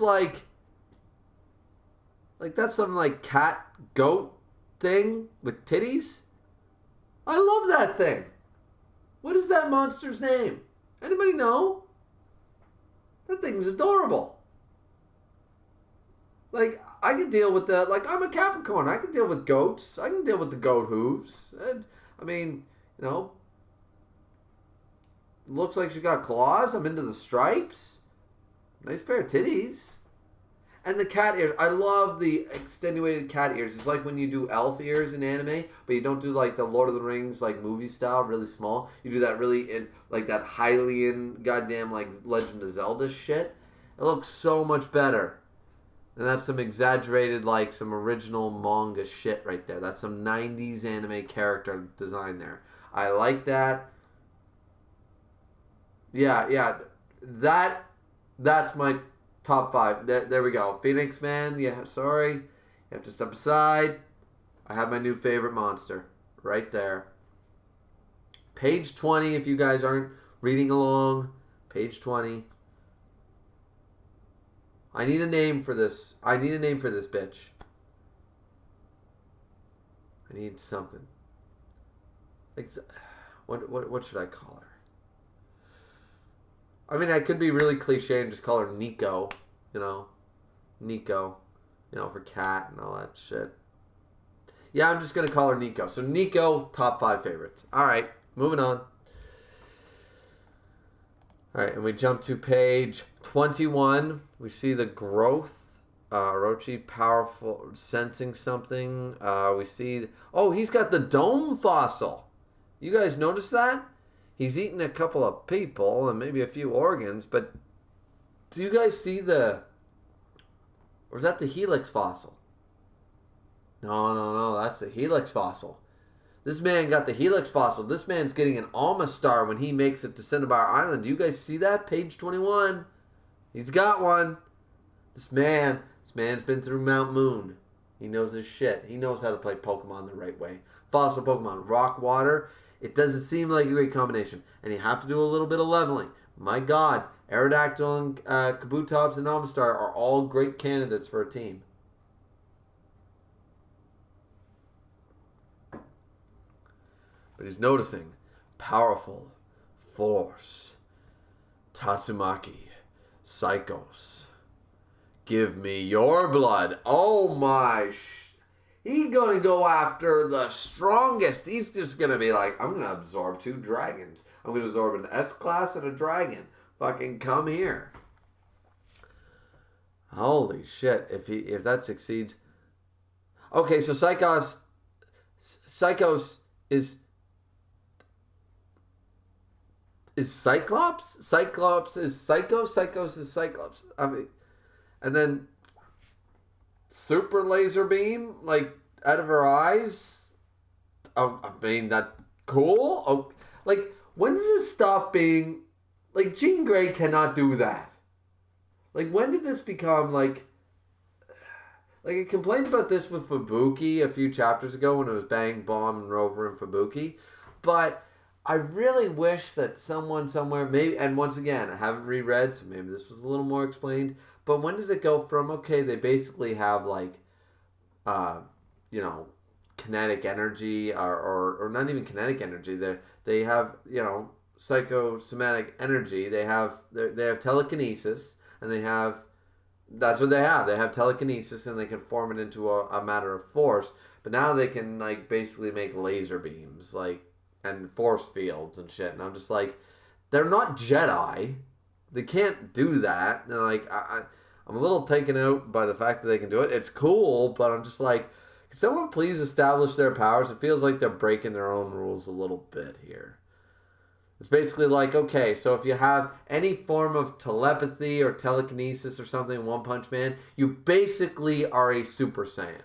S1: that's some, cat goat thing with titties? I love that thing. What is that monster's name? Anybody know? That thing's adorable. I can deal with that. I'm a Capricorn. I can deal with goats. I can deal with the goat hooves. Looks like she got claws. I'm into the stripes. Nice pair of titties. And the cat ears. I love the extenuated cat ears. It's like when you do elf ears in anime, but you don't do the Lord of the Rings movie style, really small. You do that really in that Hylian goddamn Legend of Zelda shit. It looks so much better. And that's some exaggerated some original manga shit right there. That's some 90s anime character design there. I like that. Yeah. That's my top 5. There we go. Phoenix Man, yeah, sorry. You have to step aside. I have my new favorite monster. Right there. Page 20, if you guys aren't reading along. Page 20. I need a name for this. Bitch. I need something. What should I call her? I mean, I could be really cliche and just call her Nico, Nico, for cat and all that shit. Yeah, I'm just going to call her Nico. So Nico, top 5 favorites. All right, moving on. All right, and we jump to page 21. We see the growth. Orochi, powerful, sensing something. We see... Oh, he's got the dome fossil. You guys notice that? He's eaten a couple of people and maybe a few organs, but do you guys see the... Or is that the helix fossil? No, that's the helix fossil. This man got the helix fossil. This man's getting an Alma star when he makes it to Cinnabar Island. Do you guys see that? Page 21. He's got one. This man's been through Mount Moon. He knows his shit. He knows how to play Pokemon the right way. Fossil Pokemon. Rock, water. It doesn't seem like a great combination. And you have to do a little bit of leveling. My God. Aerodactyl and Kabutops and Almastar are all great candidates for a team. But he's noticing powerful force. Tatsumaki. Psychos. Give me your blood. Oh my. He's gonna go after the strongest. He's just gonna be like, I'm gonna absorb 2 dragons. I'm gonna absorb an S-class and a dragon. Fucking come here. Holy shit! If that succeeds, okay. So Psychos is Cyclops. Cyclops is Psycho. Psychos is Cyclops. I mean, and then super laser beam like out of her eyes. Oh, I mean that cool. Oh, like when did it stop being like Jean Grey cannot do that? Like, when did this become, like, I complained about this with Fubuki a few chapters ago when it was Bang, Bomb, and Rover and Fubuki, but I really wish that someone somewhere, maybe, and once again, I haven't reread, so maybe this was a little more explained, but when does it go from, okay, they basically have, like, kinetic energy, or not even kinetic energy, they have, psychosomatic energy, they have telekinesis, and that's what they have. They have telekinesis, and they can form it into a matter of force. But now they can, like, basically make laser beams, like, and force fields and shit. And I'm just like, they're not Jedi. They can't do that. And, like, I'm a little taken out by the fact that they can do it. It's cool, but I'm just like, can someone please establish their powers? It feels like they're breaking their own rules a little bit here. It's basically like, okay, so if you have any form of telepathy or telekinesis or something in One Punch Man, you basically are a Super Saiyan.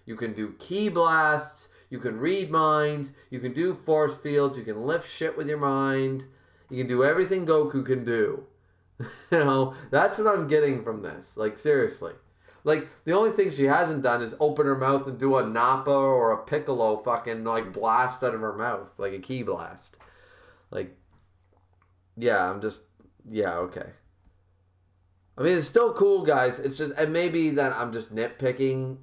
S1: You can do ki blasts, you can read minds, you can do force fields, you can lift shit with your mind, you can do everything Goku can do. That's what I'm getting from this. Like, seriously. Like, the only thing she hasn't done is open her mouth and do a Nappa or a Piccolo fucking, like, blast out of her mouth, like a ki blast. Like, okay. I mean, it's still cool, guys. It's just, and maybe that I'm just nitpicking,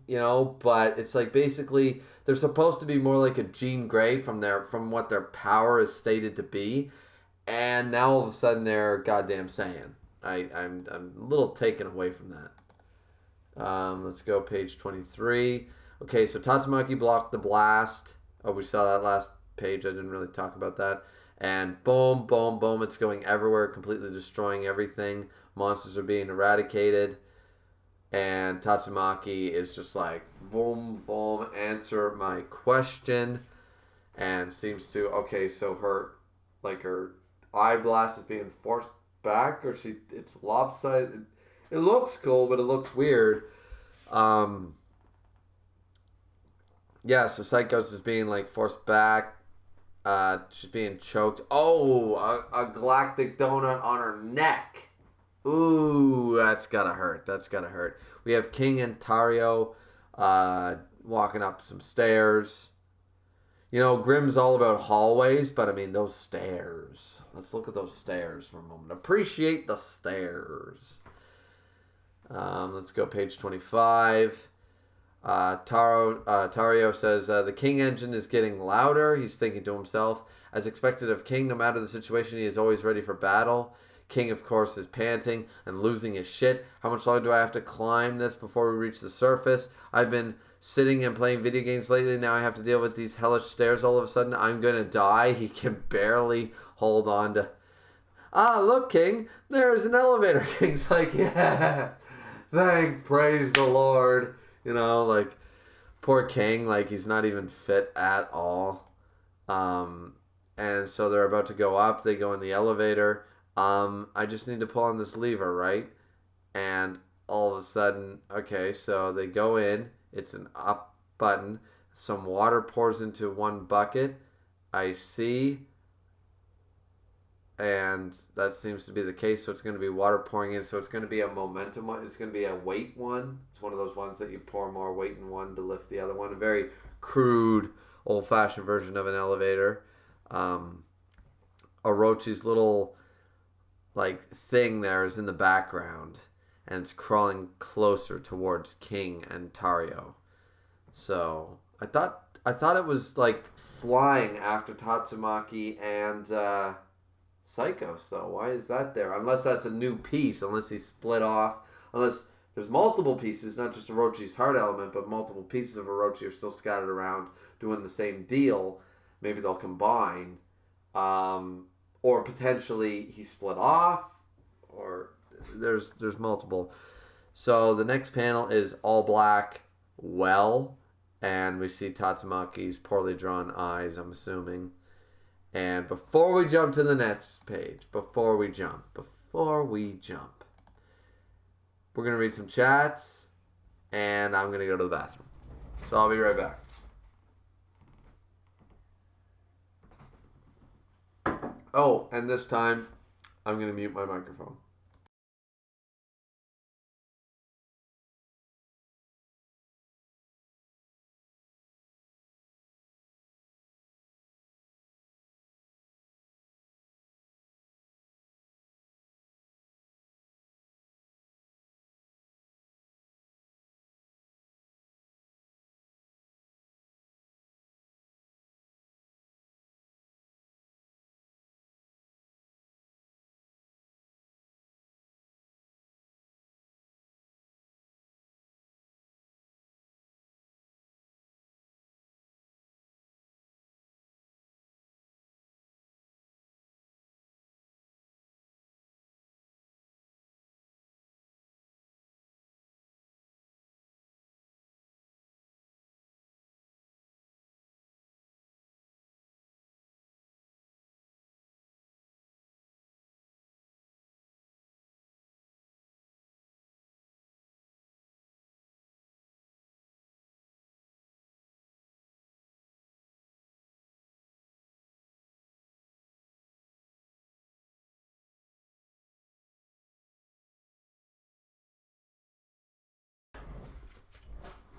S1: but it's like basically they're supposed to be more like a Jean Grey from what their power is stated to be, and now all of a sudden they're goddamn Saiyan. I'm a little taken away from that. Let's go page 23. Okay, so Tatsumaki blocked the blast. Oh, we saw that last page. I didn't really talk about that. And boom, boom, boom, it's going everywhere, completely destroying everything. Monsters are being eradicated. And Tatsumaki is just like, boom, boom, answer my question. And seems to, okay, so her eye blast is being forced back, or it's lopsided. It looks cool, but it looks weird. So Psychos is being, like, forced back. She's being choked. Oh, a galactic donut on her neck. Ooh, that's gotta hurt. We have King and Tario walking up some stairs. Grimm's all about hallways, but I mean, those stairs. Let's look at those stairs for a moment. Appreciate the stairs. Let's go page 25. Tario says, the King engine is getting louder. He's thinking to himself, as expected of King, no matter the situation, he is always ready for battle. King, of course, is panting and losing his shit. How much longer do I have to climb this before we reach the surface? I've been sitting and playing video games lately. Now I have to deal with these hellish stairs all of a sudden. I'm going to die. He can barely hold on to... look, King, there's an elevator. King's like, yeah, praise the Lord. Like, poor King, like, he's not even fit at all. And so they're about to go up. They go in the elevator. I just need to pull on this lever, right? And all of a sudden, okay, so they go in. It's an up button. Some water pours into one bucket. I see. And that seems to be the case. So it's going to be water pouring in. So it's going to be a momentum one. It's going to be a weight one. It's one of those ones that you pour more weight in one to lift the other one. A very crude, old-fashioned version of an elevator. Orochi's little, like, thing there is in the background. And it's crawling closer towards King and Tario. So I thought it was, like, flying after Tatsumaki and Psychos, though. Why is that there? Unless that's a new piece. Unless he split off. Unless there's multiple pieces, not just Orochi's heart element, but multiple pieces of Orochi are still scattered around doing the same deal. Maybe they'll combine. Or potentially he split off. Or there's multiple. So the next panel is all black, well. And we see Tatsumaki's poorly drawn eyes, I'm assuming. And before we jump to the next page, before we jump, we're going to read some chats, and I'm going to go to the bathroom. So I'll be right back. Oh, and this time, I'm going to mute my microphone.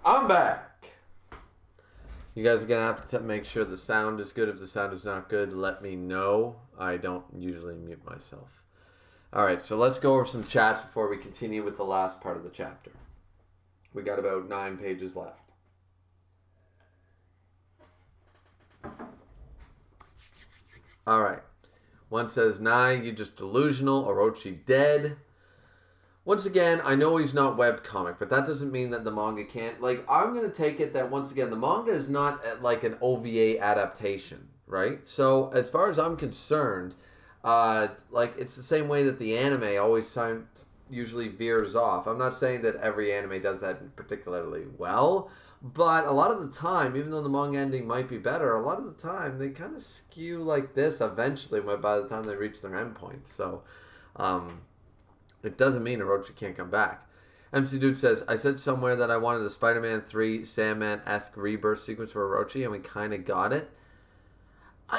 S1: I'm back. You guys are going to have to make sure the sound is good. If the sound is not good, let me know. I don't usually mute myself. Alright, so let's go over some chats before we continue with the last part of the chapter. We got about 9 pages left. Alright. One says, "Nah, you just delusional. Orochi dead." Once again, I know he's not webcomic, but that doesn't mean that the manga can't. Like, I'm going to take it that, once again, the manga is not like an OVA adaptation, right? So, as far as I'm concerned, like, it's the same way that the anime always usually veers off. I'm not saying that every anime does that particularly well, but a lot of the time, even though the manga ending might be better, a lot of the time, they kind of skew like this eventually by the time they reach their endpoint. So, it doesn't mean Orochi can't come back. MC Dude says, "I said somewhere that I wanted a Spider-Man 3 Sandman-esque rebirth sequence for Orochi, and we kind of got it."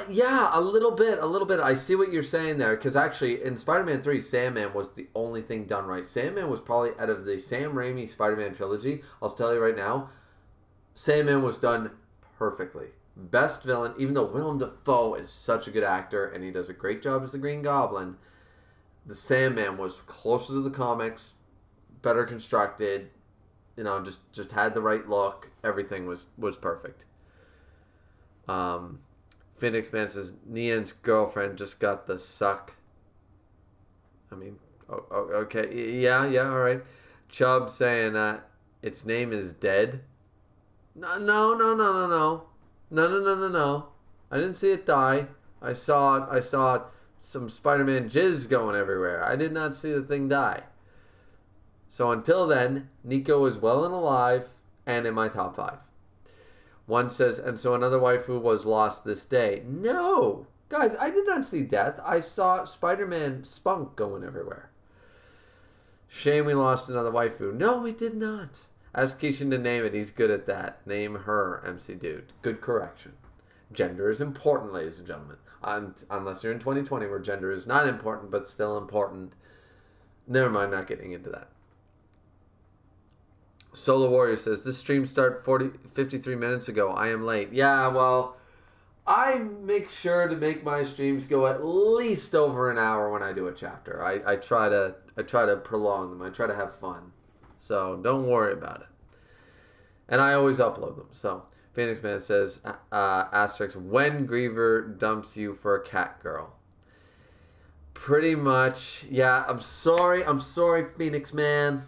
S1: Yeah, a little bit. I see what you're saying there, because actually, in Spider-Man 3, Sandman was the only thing done right. Sandman was probably, out of the Sam Raimi Spider-Man trilogy, I'll tell you right now, Sandman was done perfectly. Best villain, even though Willem Dafoe is such a good actor, and he does a great job as the Green Goblin, the Sandman was closer to the comics, better constructed, just had the right look. Everything was perfect. Phoenix Man says, "Nian's girlfriend just got the suck." I mean, okay, yeah, all right. Chubb saying, "Its name is dead." No. I didn't see it die. I saw some Spider-Man jizz going everywhere. I did not see the thing die. So until then, Nico is well and alive and in my top 5. One says, "And so another waifu was lost this day." No! Guys, I did not see death. I saw Spider-Man spunk going everywhere. Shame we lost another waifu. No, we did not. Ask Kishin to name it. He's good at that. Name her, MC Dude. Good correction. Gender is important, ladies and gentlemen. Unless you're in 2020 where gender is not important but still important. Never mind, not getting into that. Solo Warrior says, "This stream started 53 minutes ago. I am late." Yeah, well, I make sure to make my streams go at least over an hour when I do a chapter. I try to prolong them. I try to have fun. So don't worry about it. And I always upload them. So Phoenix Man says, asterisk, "When Griever dumps you for a cat girl." Pretty much, yeah. I'm sorry, Phoenix Man.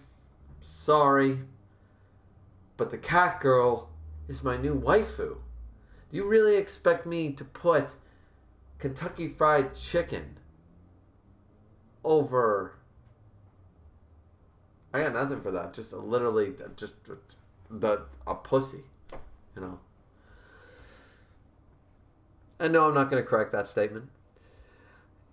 S1: sorry, but the cat girl is my new waifu. Do you really expect me to put Kentucky Fried Chicken over... I got nothing for that. Just literally just a pussy, you know. And no, I'm not going to correct that statement.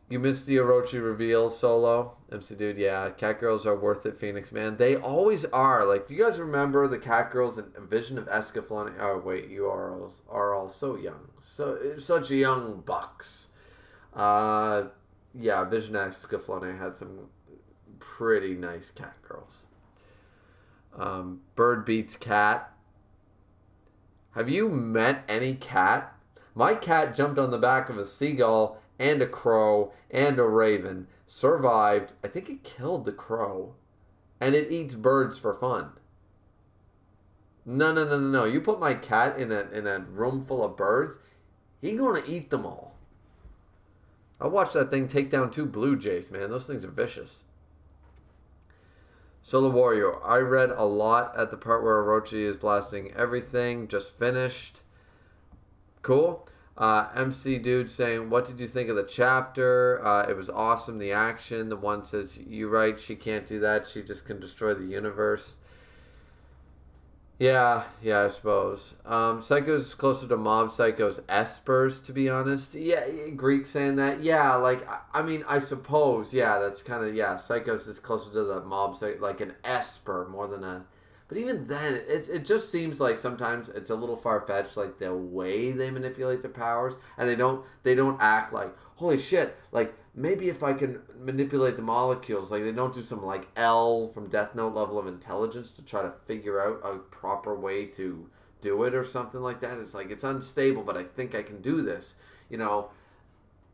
S1: You missed the Orochi reveal solo. MC Dude, yeah. Cat girls are worth it, Phoenix, man. They always are. Like, do you guys remember the cat girls in Vision of Escaflowne? Oh, wait, you are all so young. Such young bucks. Yeah, Vision of Escaflowne had some pretty nice cat girls. Bird beats cat. Have you met any cat? My cat jumped on the back of a seagull and a crow and a raven, survived. I think it killed the crow, and it eats birds for fun. No. You put my cat in a room full of birds, he gonna eat them all. I watched that thing take down 2 blue jays, man. Those things are vicious. Solar Warrior, I read a lot at the part where Orochi is blasting everything. Just finished. Cool. MC Dude saying, what did you think of the chapter? It was awesome, the action. The one says, you're right, she can't do that. She just can destroy the universe. Yeah, I suppose. Psycho's closer to Mob Psycho's Espers, to be honest. Yeah, Greek saying that. Yeah, like, I mean, I suppose. Yeah, that's kind of, yeah, Psycho's is closer to the Mob Psycho, like an Esper more than a... But even then, it just seems like sometimes it's a little far-fetched, like the way they manipulate their powers, and they don't act like, holy shit, like maybe if I can manipulate the molecules, like they don't do some like L from Death Note level of intelligence to try to figure out a proper way to do it or something like that. It's like, it's unstable, but I think I can do this. You know,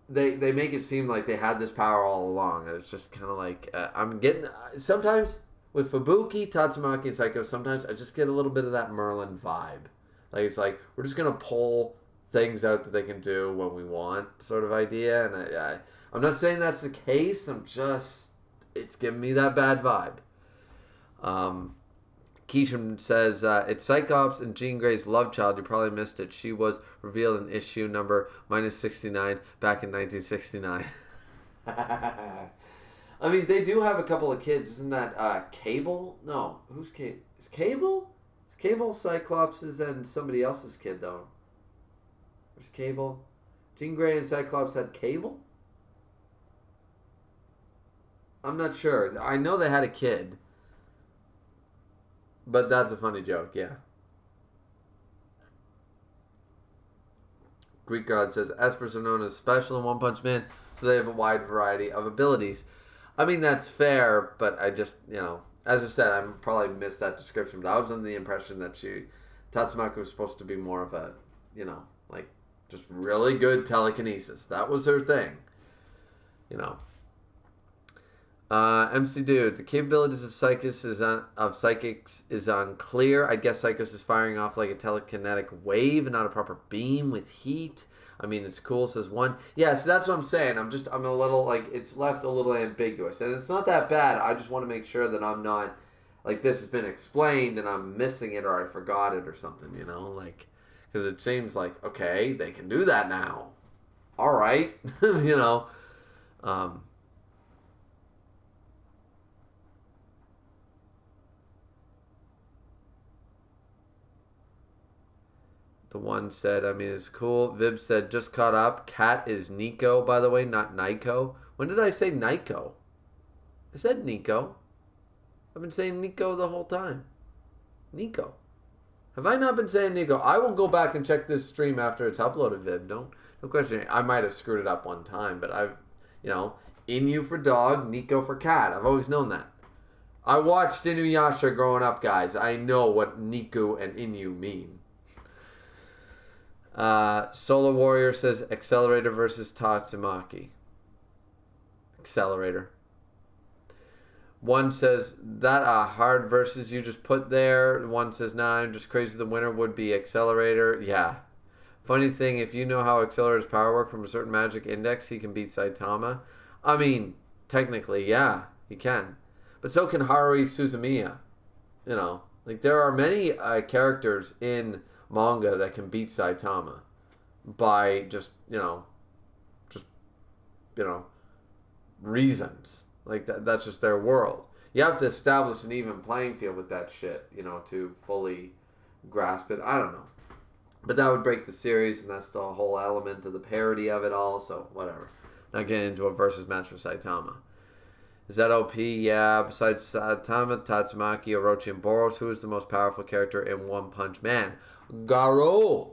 S1: they make it seem like they had this power all along, and it's just kind of like, I'm getting, sometimes... With Fubuki, Tatsumaki, and Psycho, sometimes I just get a little bit of that Merlin vibe. Like, it's like, we're just going to pull things out that they can do when we want sort of idea. And I'm not saying that's the case. It's giving me that bad vibe. Keisham says, it's Cyclops and Jean Grey's love child. You probably missed it. She was revealed in issue number -69 back in 1969. I mean, they do have a couple of kids. Isn't that Cable? No. Who's Cable? Is Cable? Is Cable Cyclops' and somebody else's kid, though? Where's Cable? Jean Grey and Cyclops had Cable? I'm not sure. I know they had a kid. But that's a funny joke, yeah. Greek God says, Espers are known as special in One Punch Man, so they have a wide variety of abilities. I mean, that's fair, but I just, you know, as I said, I probably missed that description, but I was under the impression that Tatsumaki was supposed to be more of a, you know, like, just really good telekinesis. That was her thing, you know. MC Dude, the capabilities of psychics is unclear. I guess Psychos is firing off like a telekinetic wave and not a proper beam with heat. I mean, it's cool, says one. Yeah, so that's what I'm saying. I'm a little, like, it's left a little ambiguous. And it's not that bad. I just want to make sure that I'm not, like, this has been explained and I'm missing it or I forgot it or something, you know? Like, because it seems like, okay, they can do that now. All right. You know? The one said, I mean, it's cool. Vib said, just caught up. Cat is Nico, by the way, not Nico. When did I say Nico? I said Nico. I've been saying Nico the whole time. Nico. Have I not been saying Nico? I will go back and check this stream after it's uploaded, Vib. Don't question it. I might have screwed it up one time, but I've, you know, Inu for dog, Nico for cat. I've always known that. I watched Inuyasha growing up, guys. I know what Nico and Inu mean. Solar Warrior says Accelerator versus Tatsumaki. Accelerator. One says that hard versus you just put there. One says nah, I'm just crazy. The winner would be Accelerator. Yeah. Funny thing, if you know how Accelerator's power work from a certain magic index, he can beat Saitama. I mean, technically, yeah, he can. But so can Haruhi Suzumiya. You know, like there are many characters in manga that can beat Saitama by just you know reasons. Like that's just their world. You have to establish an even playing field with that shit, to fully grasp it. I don't know. But that would break the series, and that's the whole element of the parody of it all, so whatever. Not getting into a versus match with Saitama. Is that OP? Yeah. Besides Saitama, Tatsumaki, Orochi, and Boros, who is the most powerful character in One Punch Man? Garo!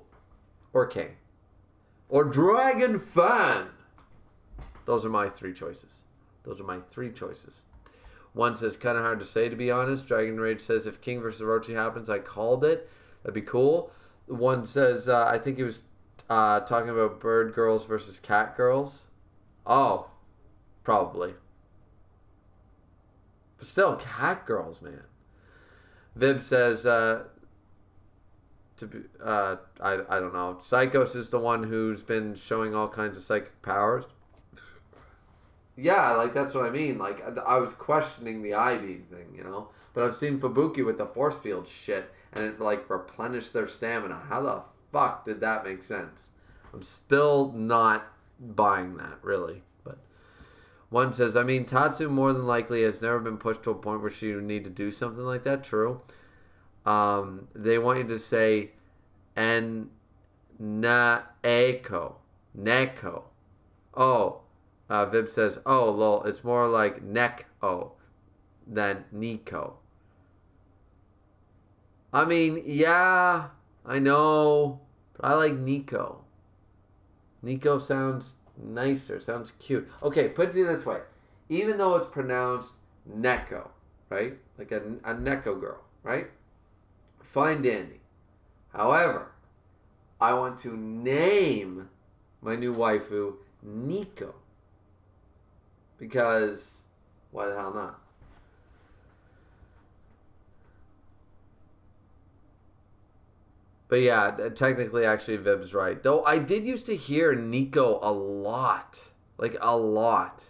S1: Or King. Or Dragon Fan! Those are my three choices. One says, kind of hard to say, to be honest. Dragon Rage says, if King versus Orochi happens, I called it. That'd be cool. One says, I think he was talking about bird girls versus cat girls. Oh, probably. But still, cat girls, man. Vib says, I don't know. Psychos is the one who's been showing all kinds of psychic powers. Yeah, like, that's what I mean. Like, I was questioning the I-beam thing, But I've seen Fubuki with the force field shit, and it, like, replenished their stamina. How the fuck did that make sense? I'm still not buying that, really. But one says, I mean, Tatsu more than likely has never been pushed to a point where she would need to do something like that. True. They want you to say, Neko. Neko. Oh. Vib says, oh, lol, it's more like Neck-o than Nico. I mean, yeah, I know, but I like Nico. Nico sounds nicer, sounds cute. Okay, put it this way. Even though it's pronounced Neko, right? Like a Neko girl, right? Fine dandy. However, I want to name my new waifu Nico. Because, why the hell not? But yeah, technically, actually, Vib's right. Though I did used to hear Nico a lot. Like, a lot.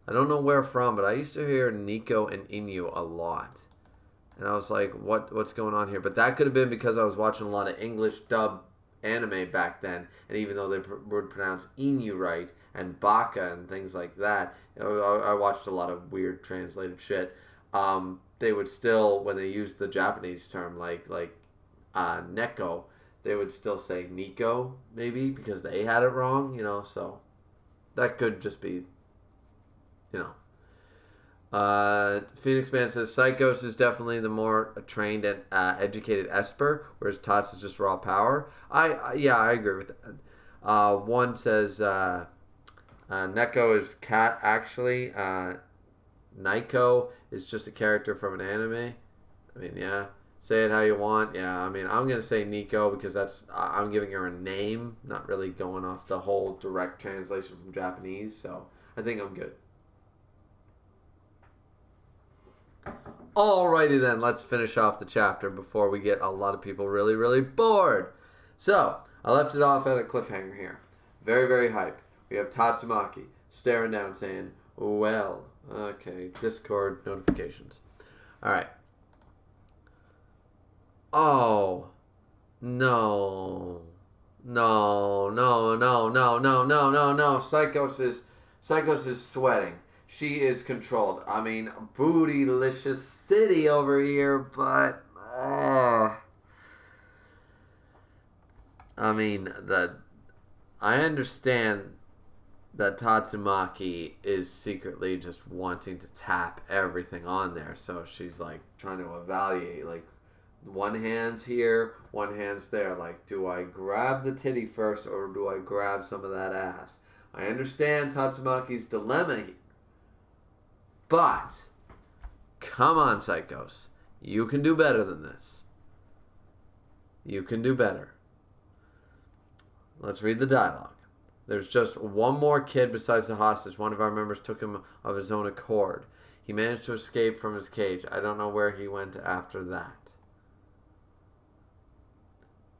S1: I don't know where from, but I used to hear Nico and Inu a lot. And I was like, what's going on here? But that could have been because I was watching a lot of English dub anime back then, and even though they would pronounce Inu right and Baka and things like that, I watched a lot of weird translated shit. They would still, when they used the Japanese term like Neko, they would still say Nico maybe because they had it wrong, so that could just be, Phoenix Man says Psychos is definitely the more trained and educated Esper, whereas Tots is just raw power. I agree with that. One says Neko is cat actually. Nico is just a character from an anime. I mean, yeah. Say it how you want. Yeah, I mean, I'm gonna say Nico because I'm giving her a name, not really going off the whole direct translation from Japanese. So I think I'm good. Alrighty then, let's finish off the chapter before we get a lot of people really, really bored. So, I left it off at a cliffhanger here. Very, very hype. We have Tatsumaki staring down saying, well, okay, Discord notifications. Alright. Oh, no. Psychos is sweating. She is controlled. I mean, bootylicious city over here, but I mean, I understand that Tatsumaki is secretly just wanting to tap everything on there, so she's like trying to evaluate, like, one hand's here, one hand's there. Like, do I grab the titty first or do I grab some of that ass? I understand Tatsumaki's dilemma here. But, come on, Psychos. You can do better than this. You can do better. Let's read the dialogue. There's just one more kid besides the hostage. One of our members took him of his own accord. He managed to escape from his cage. I don't know where he went after that.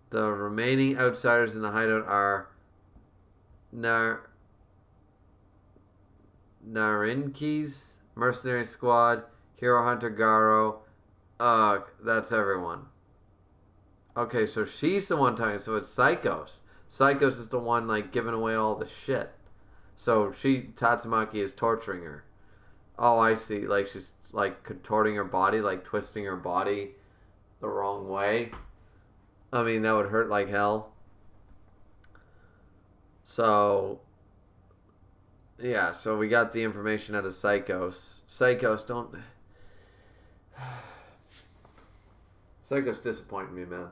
S1: The remaining outsiders in the hideout are Narinki's Mercenary Squad, Hero Hunter Garo, That's everyone. Okay, so she's the one talking. So it's Psychos. Psychos is the one like giving away all the shit. So Tatsumaki is torturing her. Oh, I see. Like she's like contorting her body, like twisting her body the wrong way. I mean, that would hurt like hell. So, yeah. So we got the information out of Psychos. Psychos don't. Psychos disappointing me, man.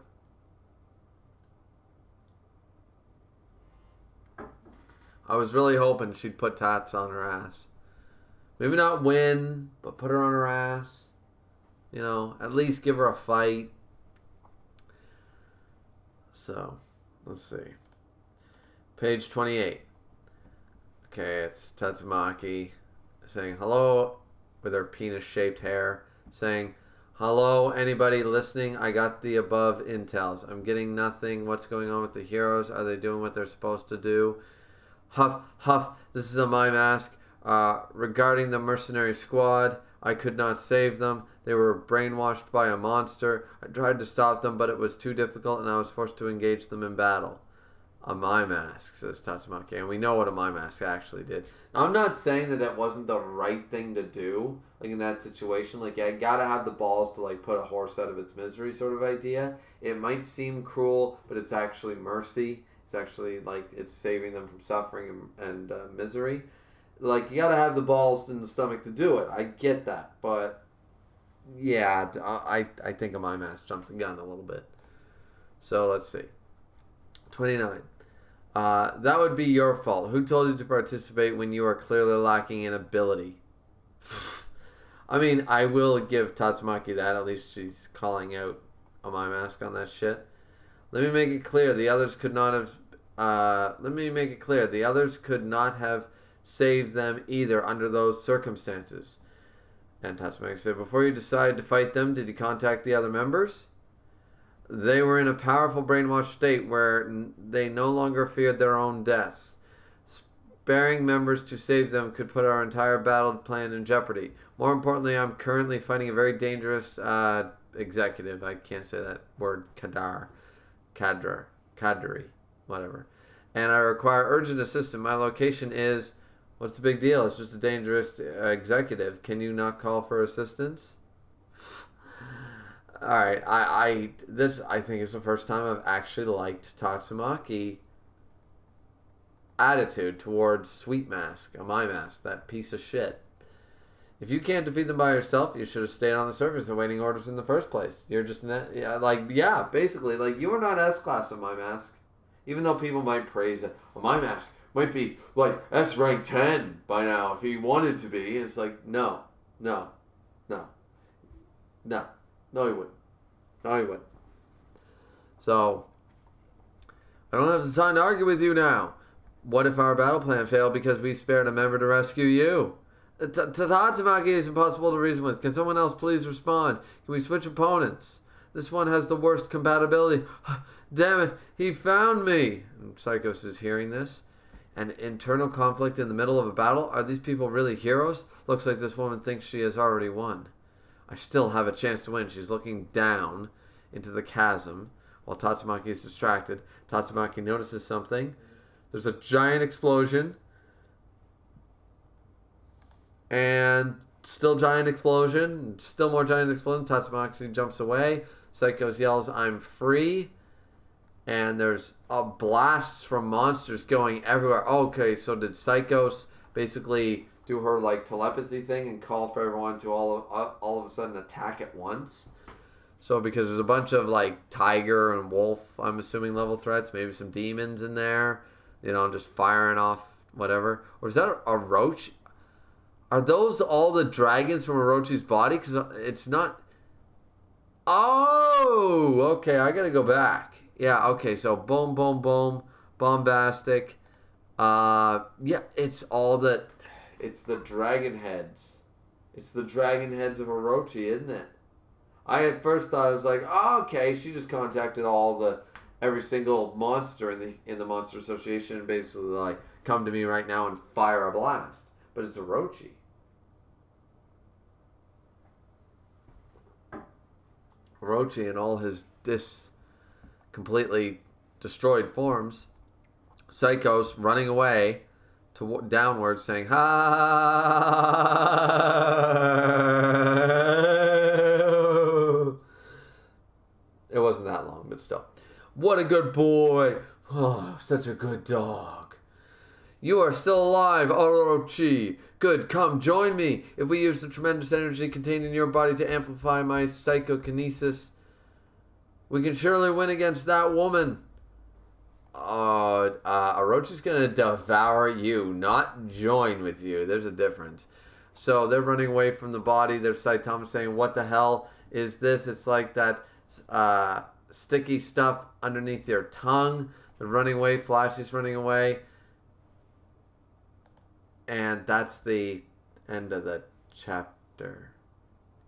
S1: I was really hoping she'd put Tats on her ass. Maybe not win, but put her on her ass. You know, at least give her a fight. So, let's see. Page 28. Okay, it's Tatsumaki saying hello with her penis-shaped hair. Saying, hello, anybody listening? I got the above intels. I'm getting nothing. What's going on with the heroes? Are they doing what they're supposed to do? Huff, huff, this is a my mask. Regarding the mercenary squad, I could not save them. They were brainwashed by a monster. I tried to stop them, but it was too difficult, and I was forced to engage them in battle. A my mask, says Tatsumaki, and we know what a my mask actually did. Now, I'm not saying that wasn't the right thing to do, like in that situation. Like, I gotta have the balls to like put a horse out of its misery, sort of idea. It might seem cruel, but it's actually mercy. It's actually like it's saving them from suffering and misery. Like, you gotta have the balls in the stomach to do it. I get that, but yeah, I think my mask jumped the gun a little bit. So let's see. 29. That would be your fault. Who told you to participate when you are clearly lacking in ability? I mean, I will give Tatsumaki that. At least she's calling out on my mask on that shit. Let me make it clear. The others could not have. The others could not have saved them either under those circumstances. And Tatsumaki said, before you decided to fight them, did you contact the other members? They were in a powerful brainwashed state where they no longer feared their own deaths. Sparing members to save them could put our entire battle plan in jeopardy. More importantly, I'm currently fighting a very dangerous executive. I can't say that word. Kadri, whatever. And I require urgent assistance. My location is... What's the big deal? It's just a dangerous executive. Can you not call for assistance? All right, I think is the first time I've actually liked Tatsumaki attitude towards Sweet Mask, my mask, that piece of shit. If you can't defeat them by yourself, you should have stayed on the surface awaiting orders in the first place. You're just basically, like, you are not S class of my mask, even though people might praise it. Well, my mask might be like S rank 10 by now if he wanted to be. It's like no. No, he wouldn't. So, I don't have the time to argue with you now. What if our battle plan failed because we spared a member to rescue you? Tatsumaki is impossible to reason with. Can someone else please respond? Can we switch opponents? This one has the worst compatibility. Damn it, he found me. And Psychos is hearing this. An internal conflict in the middle of a battle? Are these people really heroes? Looks like this woman thinks she has already won. I still have a chance to win. She's looking down into the chasm while Tatsumaki is distracted. Tatsumaki notices something. There's a giant explosion. And still giant explosion. Still more giant explosion. Tatsumaki jumps away. Psychos yells, I'm free. And there's blasts from monsters going everywhere. Okay, so did Psychos basically do her like telepathy thing and call for everyone to all of a sudden attack at once? So because there's a bunch of like tiger and wolf, I'm assuming, level threats, maybe some demons in there, just firing off whatever. Or is that a roach? Are those all the dragons from Orochi's body? Because it's not... Oh! Okay, I gotta go back. Yeah, okay, so boom, boom, boom, bombastic. Yeah, it's the dragon heads. It's the dragon heads of Orochi, isn't it? I at first thought, I was like, oh, okay, she just contacted every single monster in the Monster Association and basically like, come to me right now and fire a blast. But it's Orochi. Orochi in all his completely destroyed forms. Psycho's running away to downwards, saying, "Ha!" It wasn't that long, but still. What a good boy! Oh, such a good dog. You are still alive, Orochi. Good, come, join me. If we use the tremendous energy contained in your body to amplify my psychokinesis, we can surely win against that woman. Orochi's gonna devour you, not join with you. There's a difference. So they're running away from the body. There's Saitama saying, "What the hell is this?" It's like that sticky stuff underneath your tongue. They're running away. Flash is running away. And that's the end of the chapter.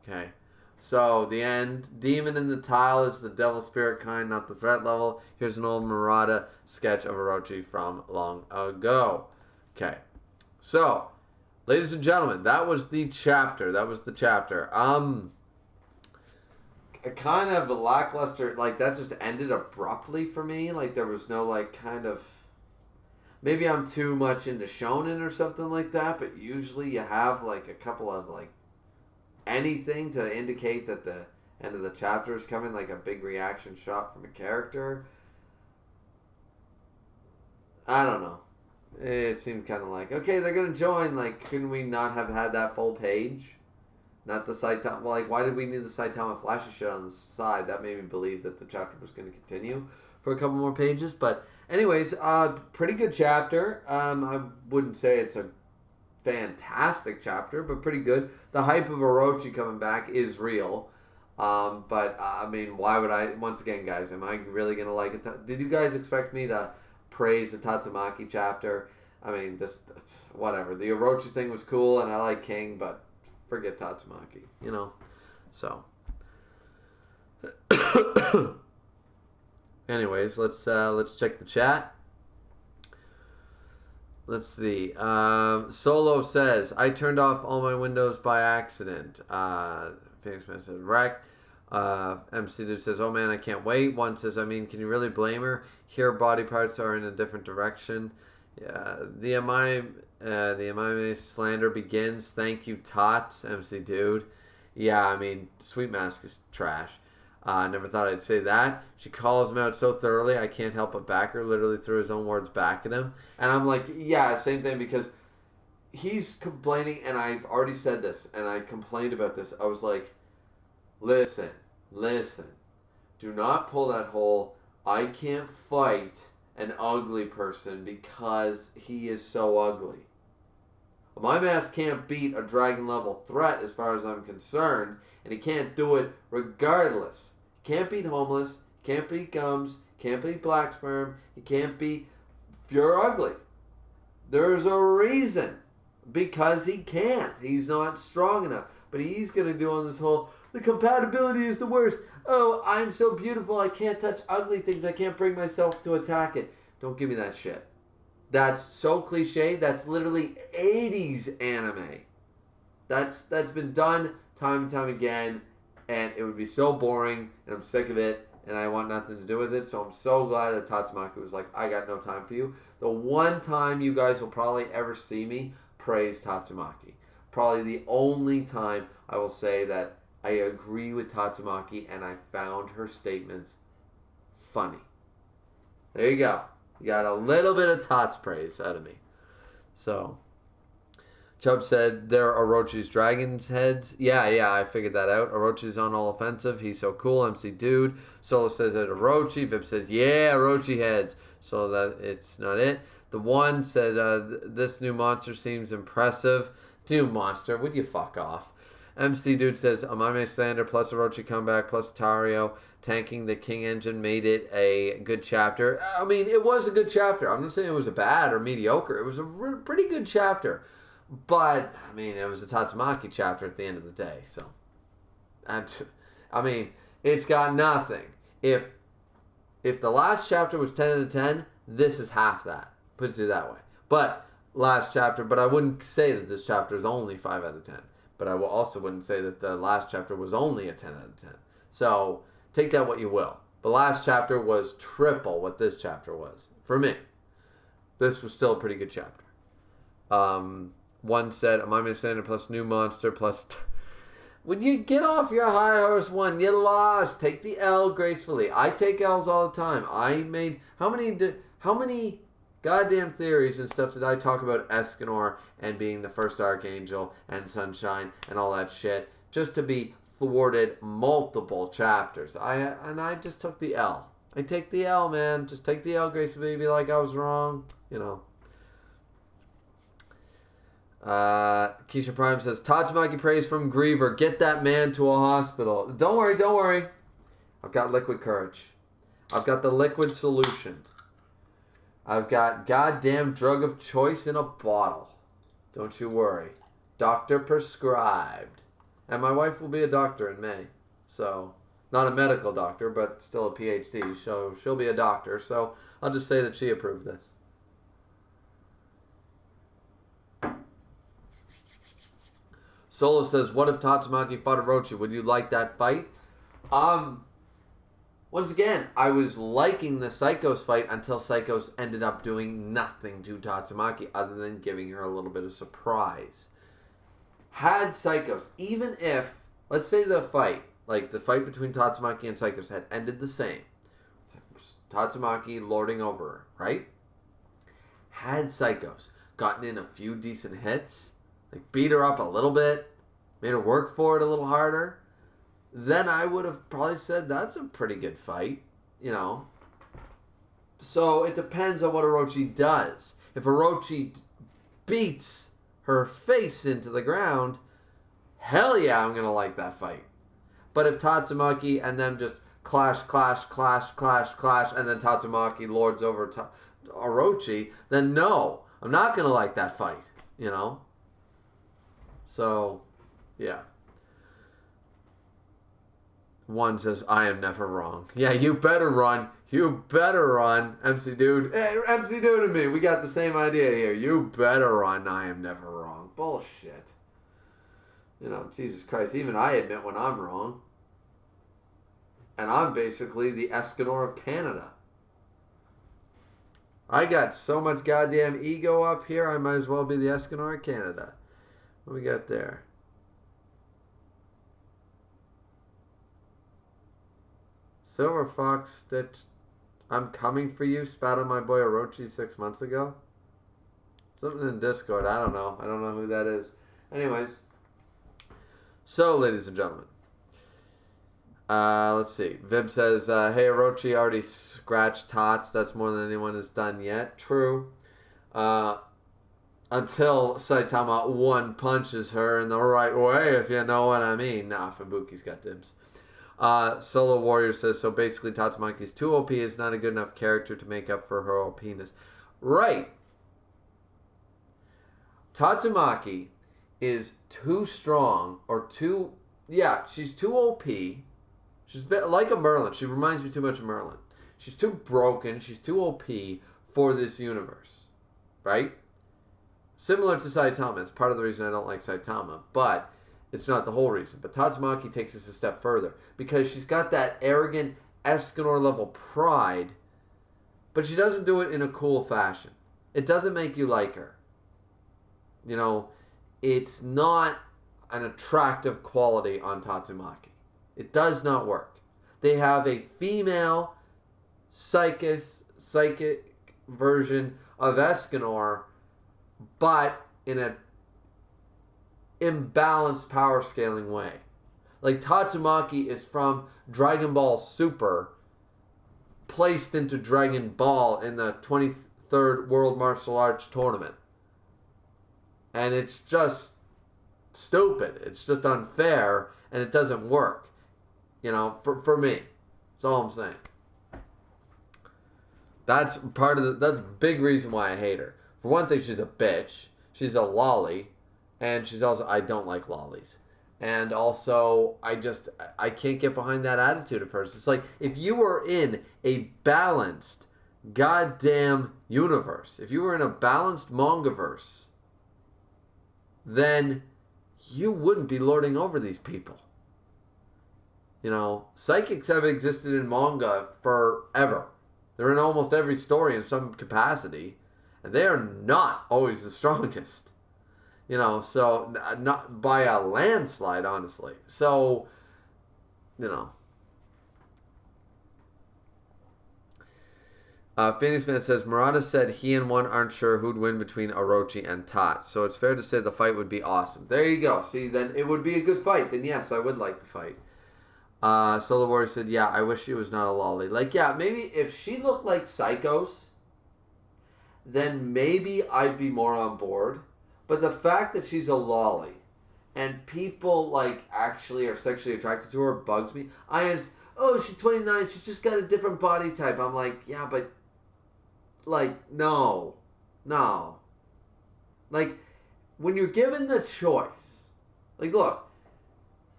S1: Okay. So, the end. Demon in the tile is the devil spirit kind, not the threat level. Here's an old Murata sketch of Orochi from long ago. Okay. So, ladies and gentlemen, that was the chapter. A kind of a lackluster, like, that just ended abruptly for me. Like, there was no, like, kind of... Maybe I'm too much into shonen or something like that, but usually you have, like, a couple of, like, anything to indicate that the end of the chapter is coming, like a big reaction shot from a character. I don't know. It seemed kind of like, okay, they're going to join. Like, couldn't we not have had that full page? Not the Saitama. Well, like, why did we need the Saitama flashy shit on the side? That made me believe that the chapter was going to continue for a couple more pages. But anyways, pretty good chapter. I wouldn't say it's a fantastic chapter, but pretty good. The hype of Orochi coming back is real. But I mean, why would I? Once again, guys, am I really going to like it? Did you guys expect me to praise the Tatsumaki chapter? I mean, that's whatever. The Orochi thing was cool, and I like King, but forget Tatsumaki, you know? So. Anyways, let's check the chat. Let's see. Solo says, I turned off all my windows by accident. Phoenix Man says, wreck. MC Dude says, oh man, I can't wait. One says, I mean, can you really blame her? Here, body parts are in a different direction. Yeah, the Amame slander begins. Thank you, Tots, MC Dude. Yeah, I mean, Sweet Mask is trash. Never thought I'd say that. She calls him out so thoroughly, I can't help but back her. Literally threw his own words back at him. And I'm like, yeah, same thing, because he's complaining, and I've already said this, and I complained about this. I was like, listen. Do not pull that whole, I can't fight an ugly person because he is so ugly. My mask can't beat a dragon level threat as far as I'm concerned, and he can't do it regardless. He can't beat Homeless, he can't beat Gums, he can't beat Black Sperm, he can't beat You're Ugly. There's a reason. Because he can't. He's not strong enough. But he's going to do on this whole, the compatibility is the worst. Oh, I'm so beautiful, I can't touch ugly things, I can't bring myself to attack it. Don't give me that shit. That's so cliche. That's literally 80s anime. That's been done time and time again, and it would be so boring, and I'm sick of it, and I want nothing to do with it. So I'm so glad that Tatsumaki was like, I got no time for you. The one time you guys will probably ever see me praise Tatsumaki. Probably the only time I will say that I agree with Tatsumaki, and I found her statements funny. There you go. You got a little bit of Tots praise out of me. So, Chubb said, there are Orochi's dragon's heads. Yeah, I figured that out. Orochi's on all offensive. He's so cool. MC Dude. Solo says that Orochi. Vip says, yeah, Orochi heads. So that it's not it. The one says, this new monster seems impressive. New monster, would you fuck off? MC Dude says, Amame slander plus Orochi comeback plus Tario tanking the King engine made it a good chapter. I mean, it was a good chapter. I'm not saying it was a bad or mediocre. It was a pretty good chapter. But, I mean, it was a Tatsumaki chapter at the end of the day. So, I mean, it's got nothing. If the last chapter was 10 out of 10, this is half that. Put it that way. But, last chapter, but I wouldn't say that this chapter is only 5 out of 10. But I also wouldn't say that the last chapter was only a 10 out of 10. So take that what you will. The last chapter was triple what this chapter was for me. This was still a pretty good chapter. One said, "Am I misunderstanding plus new monster plus." When you get off your high horse, one, you lost. Take the L gracefully. I take L's all the time. I made how many goddamn theories and stuff did I talk about Escanor and being the first Archangel and Sunshine and all that shit just to be thwarted multiple chapters. I just took the L. I take the L, man. Just take the L gracefully. Be like I was wrong, you know. Keisha Prime says, Tatsumaki prays from Griever. Get that man to a hospital. Don't worry. I've got liquid courage. I've got the liquid solution. I've got goddamn drug of choice in a bottle. Don't you worry. Doctor prescribed. And my wife will be a doctor in May. So, not a medical doctor, but still a PhD. So, she'll be a doctor. So, I'll just say that she approved this. Solo says, what if Tatsumaki fought Orochi? Would you like that fight? Once again, I was liking the Psychos fight until Psychos ended up doing nothing to Tatsumaki other than giving her a little bit of surprise. Had Psychos, even if, let's say the fight, like the fight between Tatsumaki and Psychos had ended the same. Tatsumaki lording over her, right? Had Psychos gotten in a few decent hits, like beat her up a little bit, made her work for it a little harder, then I would have probably said that's a pretty good fight, you know. So it depends on what Orochi does. If Orochi beats her face into the ground, hell yeah, I'm going to like that fight. But if Tatsumaki and them just clash, and then Tatsumaki lords over Orochi, then no, I'm not going to like that fight, you know. So, yeah. One says, I am never wrong. Yeah, you better run. You better run, MC Dude. Hey, MC Dude and me, we got the same idea here. You better run. I am never wrong. Bullshit. You know, Jesus Christ, even I admit when I'm wrong. And I'm basically the Escanor of Canada. I got so much goddamn ego up here, I might as well be the Escanor of Canada. What we got there? Silver Fox Stitch, I'm coming for you, spat on my boy Orochi 6 months ago. Something in Discord, I don't know. I don't know who that is. Anyways. So, ladies and gentlemen. Let's see. Vib says, hey, Orochi already scratched Tots. That's more than anyone has done yet. True. Until Saitama one punches her in the right way, if you know what I mean. Nah, Fubuki's got dibs. Solo Warrior says, so basically Tatsumaki's too OP is not a good enough character to make up for her OPness. Right. Tatsumaki is too strong, or too, yeah, she's too OP. She's like a Merlin. She reminds me too much of Merlin. She's too broken. She's too OP for this universe. Right? Similar to Saitama. It's part of the reason I don't like Saitama. But it's not the whole reason. But Tatsumaki takes us a step further. Because she's got that arrogant Escanor level pride. But she doesn't do it in a cool fashion. It doesn't make you like her. You know, it's not an attractive quality on Tatsumaki. It does not work. They have a female psychic version of Escanor, but in an imbalanced power scaling way. Like Tatsumaki is from Dragon Ball Super, placed into Dragon Ball in the 23rd World Martial Arts Tournament. And it's just stupid. It's just unfair, and it doesn't work. You know, for me. That's all I'm saying. That's that's a big reason why I hate her. For one thing, she's a bitch. She's a lolly. And she's also, I don't like lollies. And also, I can't get behind that attitude of hers. It's like, if you were in a balanced goddamn universe, if you were in a balanced mangaverse, then you wouldn't be lording over these people. You know, psychics have existed in manga forever. They're in almost every story in some capacity, and they are not always the strongest. You know, so not by a landslide, honestly. So, you know. Phoenix Man says, Murata said he and one aren't sure who'd win between Orochi and Tat. So it's fair to say the fight would be awesome. There you go. See, then it would be a good fight. Then yes, I would like the fight. Solar Warrior said, yeah, I wish she was not a lolly. Like, yeah, maybe if she looked like Psychos, then maybe I'd be more on board. But the fact that she's a lolly and people, like, actually are sexually attracted to her bugs me. She's 29, she's just got a different body type. I'm like, yeah, but... Like, no. Like, when you're given the choice, like, look,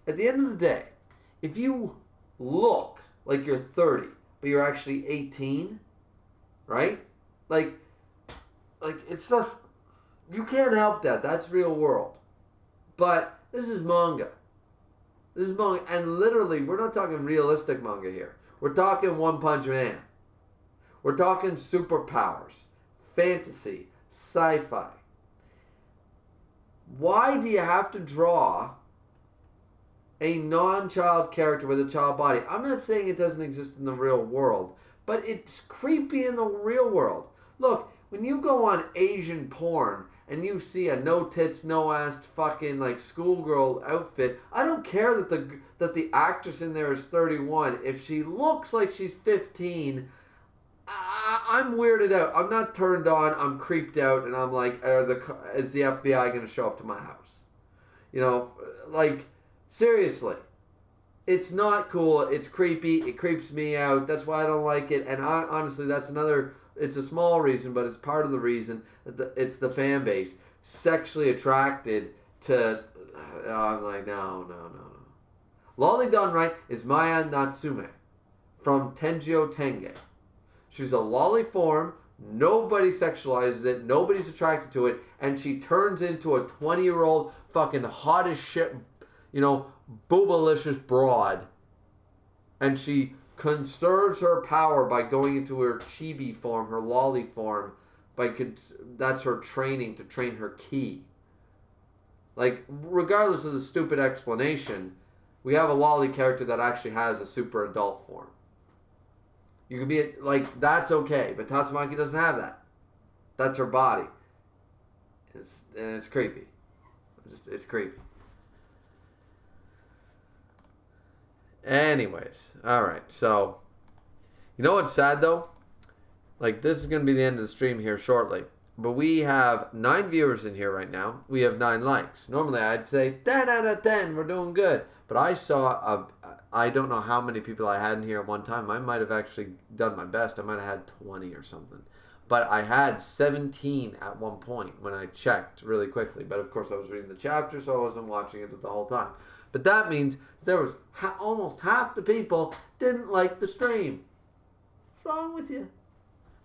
S1: at the end of the day, if you look like you're 30, but you're actually 18, right? Like, it's just, you can't help that. That's real world. But this is manga. And literally, we're not talking realistic manga here. We're talking One Punch Man. We're talking superpowers, fantasy, sci-fi. Why do you have to draw a non-child character with a child body? I'm not saying it doesn't exist in the real world, but it's creepy in the real world. Look, when you go on Asian porn and you see a no tits, no ass fucking like schoolgirl outfit, I don't care that the actress in there is 31. If she looks like she's 15, I'm weirded out. I'm not turned on. I'm creeped out, and I'm like, is the FBI going to show up to my house? You know, like, seriously. It's not cool. It's creepy. It creeps me out. That's why I don't like it. And honestly, that's another, it's a small reason, but it's part of the reason that it's the fan base sexually attracted to, I'm like, no. Lolly done right is Maya Natsume from Tenjio Tenge. She's a lolly form. Nobody sexualizes it. Nobody's attracted to it. And she turns into a 20-year-old fucking hot as shit, you know, boobalicious broad. And she conserves her power by going into her chibi form, her lolly form. That's her training to train her ki. Like, regardless of the stupid explanation, we have a lolly character that actually has a super adult form. You can be, like, that's okay. But Tatsumaki doesn't have that. That's her body. It's creepy. It's creepy. Anyways. Alright, so. You know what's sad, though? Like, this is going to be the end of the stream here shortly. But we have 9 viewers in here right now. We have 9 likes. Normally, I'd say 10 out of 10. We're doing good. But I saw I don't know how many people I had in here at one time. I might have actually done my best. I might have had 20 or something. But I had 17 at one point when I checked really quickly. But of course I was reading the chapter, so I wasn't watching it the whole time. But that means there was almost half the people didn't like the stream. What's wrong with you?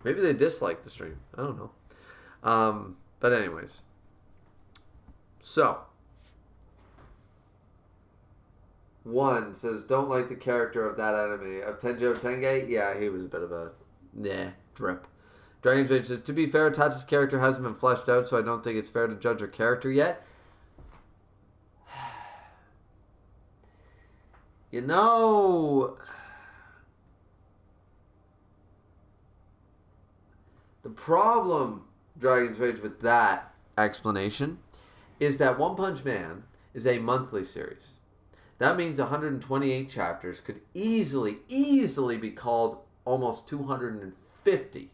S1: Maybe they disliked the stream. I don't know. But anyways. So. One says, don't like the character of that anime. Of Tenjo Tenge? Yeah, he was a bit of a drip. Dragon's Rage says, to be fair, Tatsu's character hasn't been fleshed out, so I don't think it's fair to judge her character yet. You know, the problem, Dragon's Rage, with that explanation is that One Punch Man is a monthly series. That means 128 chapters could easily be called almost 250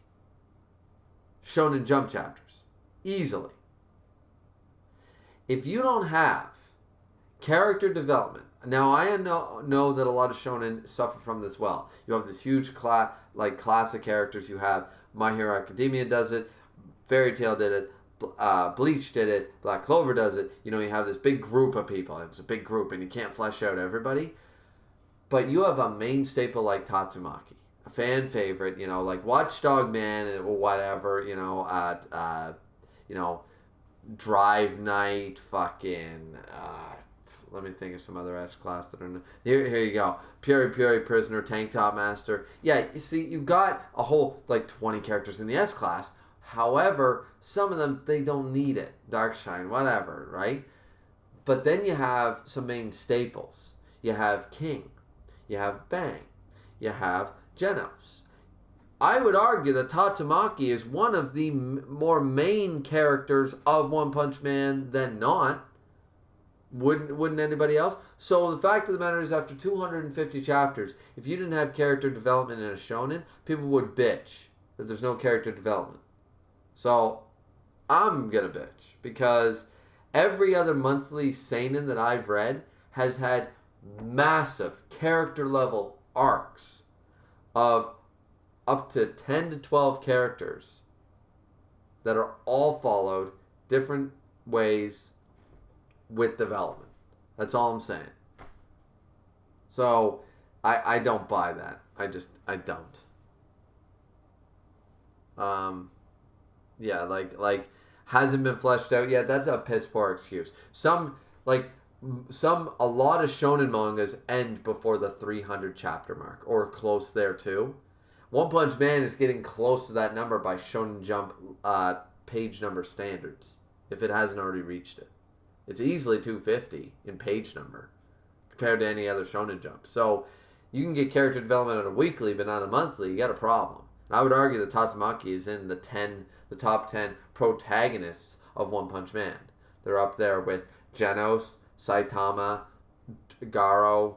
S1: Shonen Jump chapters. Easily. If you don't have character development, now I know that a lot of shonen suffer from this well. You have this huge class of characters. You have My Hero Academia does it, Fairy Tail did it, Bleach did it, Black Clover does it. You know, you have this big group of people. It's a big group, and you can't flesh out everybody. But you have a main staple like Tatsumaki, a fan favorite. You know, like Watchdog Man or whatever. You know, Drive Night, fucking Let me think of some other S class that are... Here you go. Puri Prisoner, Tank Top Master. Yeah, you see, you've got a whole, 20 characters in the S class. However, some of them, they don't need it. Darkshine, whatever, right? But then you have some main staples. You have King. You have Bang. You have Genos. I would argue that Tatsumaki is one of the more main characters of One Punch Man than not. Wouldn't anybody else? So the fact of the matter is, after 250 chapters, if you didn't have character development in a shonen, people would bitch that there's no character development. So I'm gonna bitch because every other monthly seinen that I've read has had massive character level arcs of up to 10 to 12 characters that are all followed different ways with development. That's all I'm saying. So I don't buy that. I don't. Yeah, like hasn't been fleshed out yet. That's a piss poor excuse. A lot of shonen mangas end before the 300 chapter mark or close there too. One Punch Man is getting close to that number by Shonen Jump page number standards, if it hasn't already reached it. It's easily 250 in page number compared to any other Shonen Jump. So you can get character development on a weekly, but not a monthly. You got a problem. And I would argue that Tatsumaki is in the top 10 protagonists of One Punch Man. They're up there with Genos, Saitama, Garo,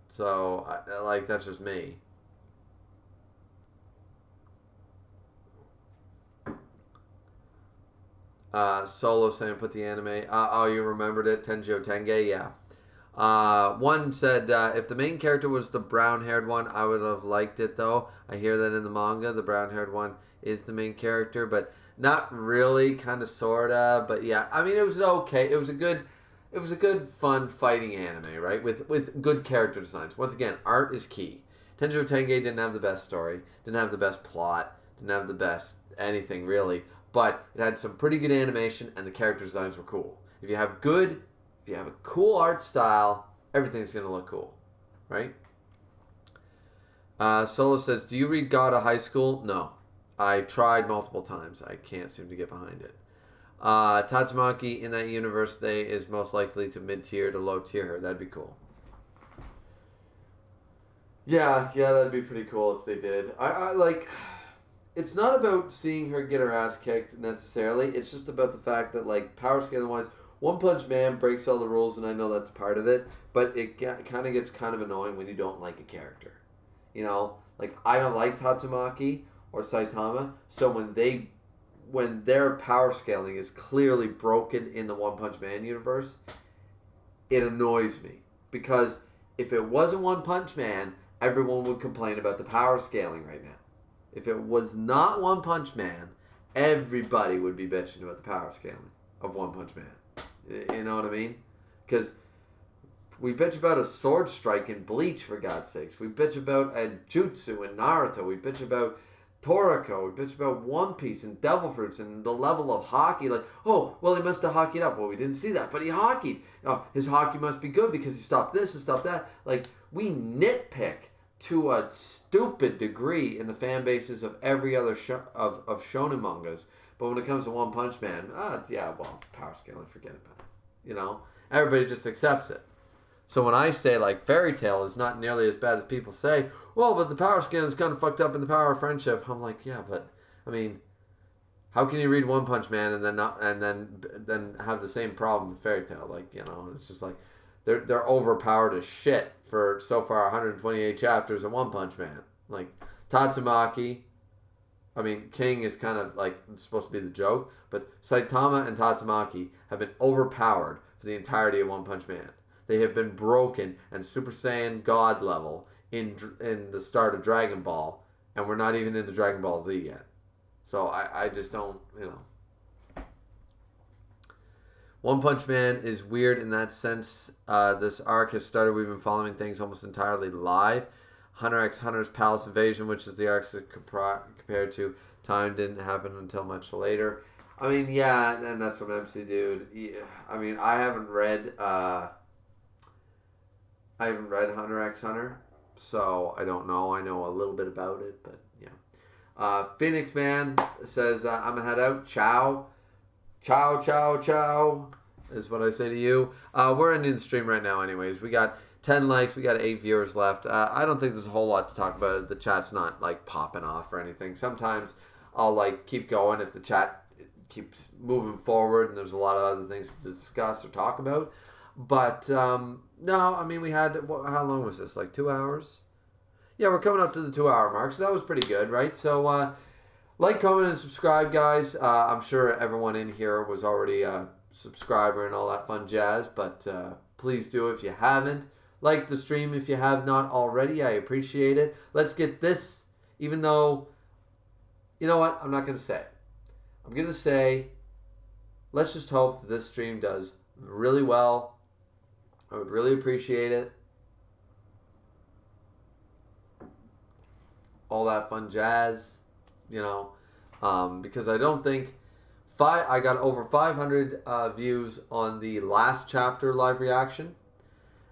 S1: So, that's just me. Solo saying put the anime. Oh, you remembered it? Tenjo Tenge? Yeah. One said, if the main character was the brown-haired one, I would have liked it, though. I hear that in the manga, the brown-haired one is the main character, but not really, kind of, sort of. But, yeah, I mean, it was okay. It was a good, fun fighting anime, right? With good character designs. Once again, art is key. Tenjo Tenge didn't have the best story, didn't have the best plot, didn't have the best anything, really. But it had some pretty good animation, and the character designs were cool. If you have a cool art style, everything's going to look cool, right? Solo says, do you read God of High School? No. I tried multiple times. I can't seem to get behind it. Tatsumaki in that universe today is most likely to mid-tier to low-tier her. That'd be cool. Yeah, that'd be pretty cool if they did. It's not about seeing her get her ass kicked necessarily. It's just about the fact that, power scaling wise, One Punch Man breaks all the rules, and I know that's part of it, but it kind of gets kind of annoying when you don't like a character. I don't like Tatsumaki or Saitama, so when their power scaling is clearly broken in the One Punch Man universe, it annoys me. Because if it wasn't One Punch Man, everyone would complain about the power scaling right now. If it was not One Punch Man, everybody would be bitching about the power scaling of One Punch Man. You know what I mean? Because we bitch about a sword strike in Bleach, for God's sakes. We bitch about a jutsu in Naruto. We bitch about Toriko. We bitch about One Piece and Devil Fruits and the level of hockey. He must have hockeyed up. Well, we didn't see that, but he hockeyed. Oh, his hockey must be good because he stopped this and stopped that. We nitpick to a stupid degree in the fan bases of every other of shonen mangas. But when it comes to One Punch Man, power scaling, forget about it. Everybody just accepts it. So when I say, Fairy Tail is not nearly as bad as people say, well, but the power scaling is kind of fucked up in the Power of Friendship, I'm like, yeah, but, I mean, how can you read One Punch Man and then have the same problem with Fairy Tail? It's just they're overpowered as shit for so far 128 chapters of One Punch Man. Tatsumaki, King is kind of supposed to be the joke, but Saitama and Tatsumaki have been overpowered for the entirety of One Punch Man. They have been broken and Super Saiyan God level in the start of Dragon Ball, and we're not even into Dragon Ball Z yet. So I just don't, One Punch Man is weird in that sense. This arc has started. We've been following things almost entirely live. Hunter x Hunter's Palace Invasion, which is the arc compared to Time, didn't happen until much later. I mean, yeah, and that's from MC Dude. Yeah, I mean, I haven't read Hunter x Hunter, so I don't know. I know a little bit about it, but yeah. Phoenix Man says, I'm gonna head out. Ciao. Ciao, ciao, ciao, is what I say to you. We're ending the stream right now anyways. We got 10 likes. We got 8 viewers left. I don't think there's a whole lot to talk about. The chat's not, like, popping off or anything. Sometimes I'll, like, keep going if the chat keeps moving forward and there's a lot of other things to discuss or talk about. But, no, I mean, we had, how long was this? Like 2 hours? Yeah, we're coming up to the 2 hour mark, so that was pretty good, right? So, like, comment, and subscribe, guys. I'm sure everyone in here was already a subscriber and all that fun jazz, but please do if you haven't. Like the stream if you have not already. I appreciate it. Let's get this, even though, you know what? I'm not going to say it. I'm going to say, let's just hope that this stream does really well. I would really appreciate it. All that fun jazz. You know, because I don't think I got over 500 views on the last chapter live reaction,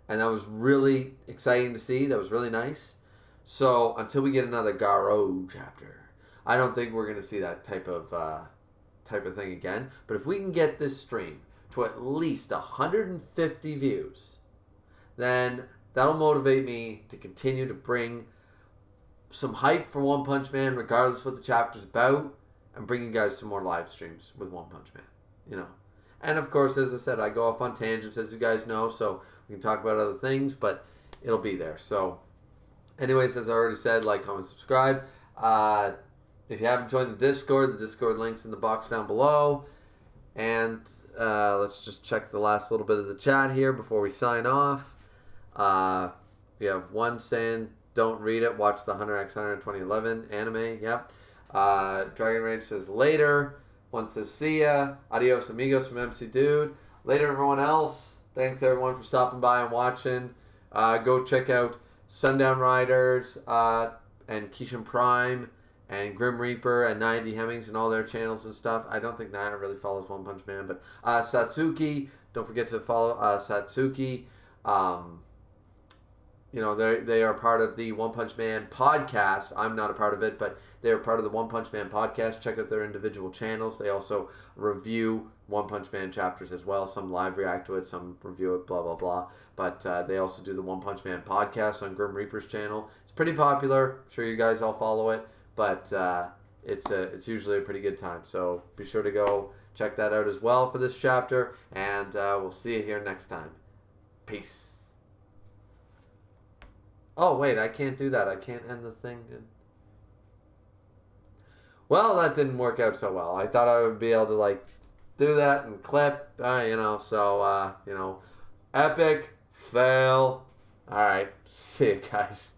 S1: and that was really exciting to see. That was really nice. So until we get another Garo chapter, I don't think we're gonna see that type of thing again. But if we can get this stream to at least 150 views, then that'll motivate me to continue to bring some hype for One Punch Man, regardless what the chapter's about, and bring you guys some more live streams with One Punch Man, you know. And of course, as I said, I go off on tangents, as you guys know, so we can talk about other things, but it'll be there. So, anyways, as I already said, like, comment, subscribe. If you haven't joined the Discord link's in the box down below. And let's just check the last little bit of the chat here before we sign off. We have one saying, don't read it. Watch the Hunter x Hunter 2011 anime. Yep. Dragon Rage says later. One says see ya. Adios amigos from MC Dude. Later everyone else. Thanks everyone for stopping by and watching. Go check out Sundown Riders and Kishin Prime and Grim Reaper and Nia D. Hemmings and all their channels and stuff. I don't think Nia really follows One Punch Man, but Satsuki. Don't forget to follow Satsuki. You know, they are part of the One Punch Man podcast. I'm not a part of it, but they're part of the One Punch Man podcast. Check out their individual channels. They also review One Punch Man chapters as well. Some live react to it, some review it, blah, blah, blah. But they also do the One Punch Man podcast on Grim Reaper's channel. It's pretty popular. I'm sure you guys all follow it. But it's usually a pretty good time. So be sure to go check that out as well for this chapter. And we'll see you here next time. Peace. Oh, wait, I can't do that. I can't end the thing. Well, that didn't work out so well. I thought I would be able to, like, do that and clip, you know, so, you know, epic fail. All right, see you guys.